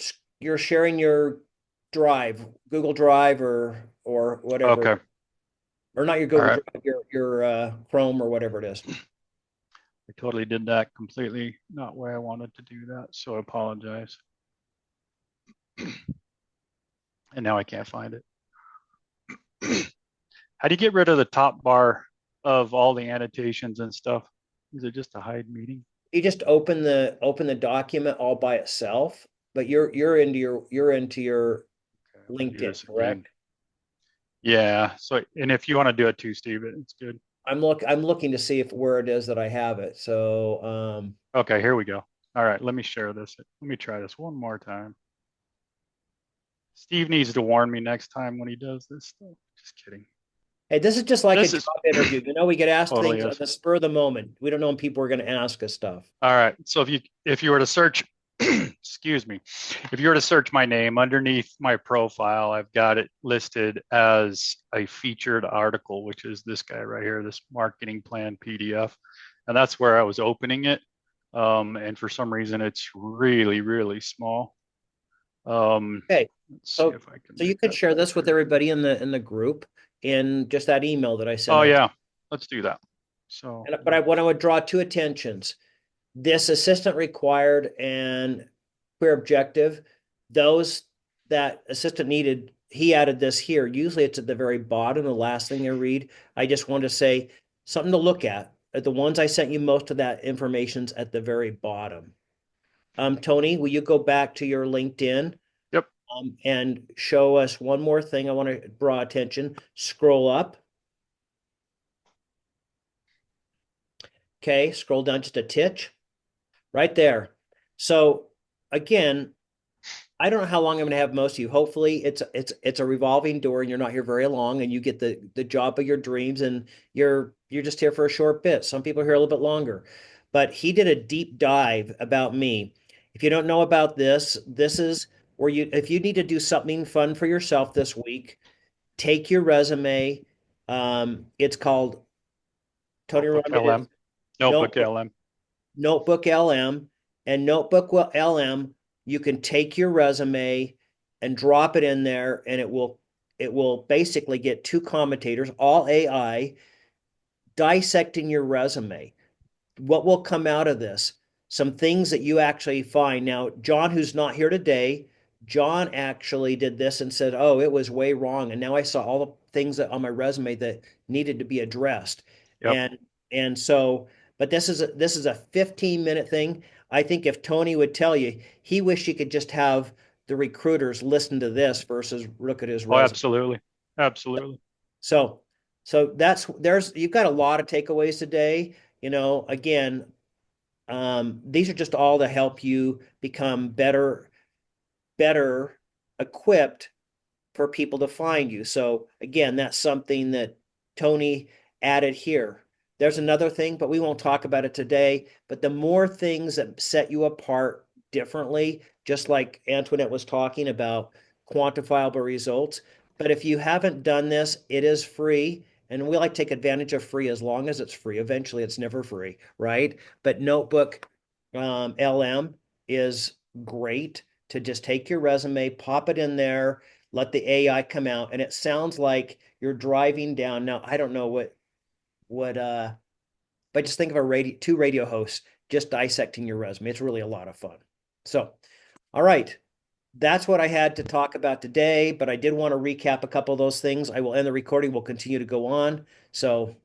S1: sharing your drive, Google Drive or whatever.
S5: Okay.
S1: Or not your
S5: All
S1: Google
S5: right.
S1: Drive, your Chrome or whatever it is.
S5: I totally did that completely not why I wanted to do that, so I apologize. And now I can't find it. How do you get rid of the top bar of all the annotations and stuff? Is it just a hide meeting?
S1: You just open the document all by itself, but you're into your
S5: Okay, I'm gonna do
S1: LinkedIn,
S5: this
S1: correct?
S5: again. Yeah. So, and if you want to do it too, Steve, it's good.
S1: I'm looking to see if where it is that I have it. So
S5: Okay, here we go. All right, let me share this. Let me try this one more time. Steve needs to warn me next time when he does this stuff. Just kidding.
S1: hey, this is just like
S5: This
S1: a
S5: is
S1: job interview. We get asked
S5: totally
S1: things on
S5: is.
S1: the spur of the moment. We don't know when people are going to ask us stuff.
S5: All right. So if you were to search, excuse me, if you were to search my name underneath my profile, I've got it listed as a featured article, which is this guy right here, this marketing plan PDF, and that's where I was opening it. And for some reason, it's really, really small.
S1: Okay,
S5: let's
S1: so
S5: see if I can.
S1: so you could share this with everybody in the group in just that email that I sent.
S5: Oh yeah, let's do that. So,
S1: but what I would draw to attentions, this assistant required and career objective, those that assistant needed, he added this here. Usually it's at the very bottom, the last thing you read. I just want to say something to look at. The ones I sent you, most of that information's at the very bottom. Tony, will you go back to your LinkedIn?
S5: Yep.
S1: And show us one more thing. I want to draw attention. Scroll up. Okay, scroll down just a titch. Right there. So again, I don't know how long I'm going to have most of you. Hopefully, it's a revolving door, and you're not here very long, and you get the job of your dreams, and you're just here for a short bit. Some people are here a little bit longer, but he did a deep dive about me. If you don't know about this, this is where you if you need to do something fun for yourself this week, take your resume. It's called Tony.
S5: Notebook
S1: Remind me.
S5: LM. Notebook LM.
S1: Notebook LM, and Notebook LM, you can take your resume and drop it in there, and it will basically get two commentators, all AI, dissecting your resume. What will come out of this? Some things that you actually find. Now, John, who's not here today, John actually did this and said, "Oh, it was way wrong." And now I saw all the things that on my resume that needed to be addressed.
S5: Yep.
S1: And so, but this is a 15-minute thing. I think if Tony would tell you, he wished he could just have the recruiters listen to this versus look at his
S5: Oh,
S1: resume.
S5: absolutely. Absolutely.
S1: So you've got a lot of takeaways today. Again, these are just all to help you become better equipped for people to find you. So again, that's something that Tony added here. There's another thing, but we won't talk about it today. But the more things that set you apart differently, just like Antoinette was talking about quantifiable results. But if you haven't done this, it is free. And we like to take advantage of free as long as it's free. Eventually, it's never free, right? But Notebook LM is great to just take your resume, pop it in there, let the AI come out, and it sounds like you're driving down. Now, I don't know what but just think of two radio hosts just dissecting your resume. It's really a lot of fun. So, all right. That's what I had to talk about today, but I did want to recap a couple of those things. I will end the recording. We'll continue to go on. So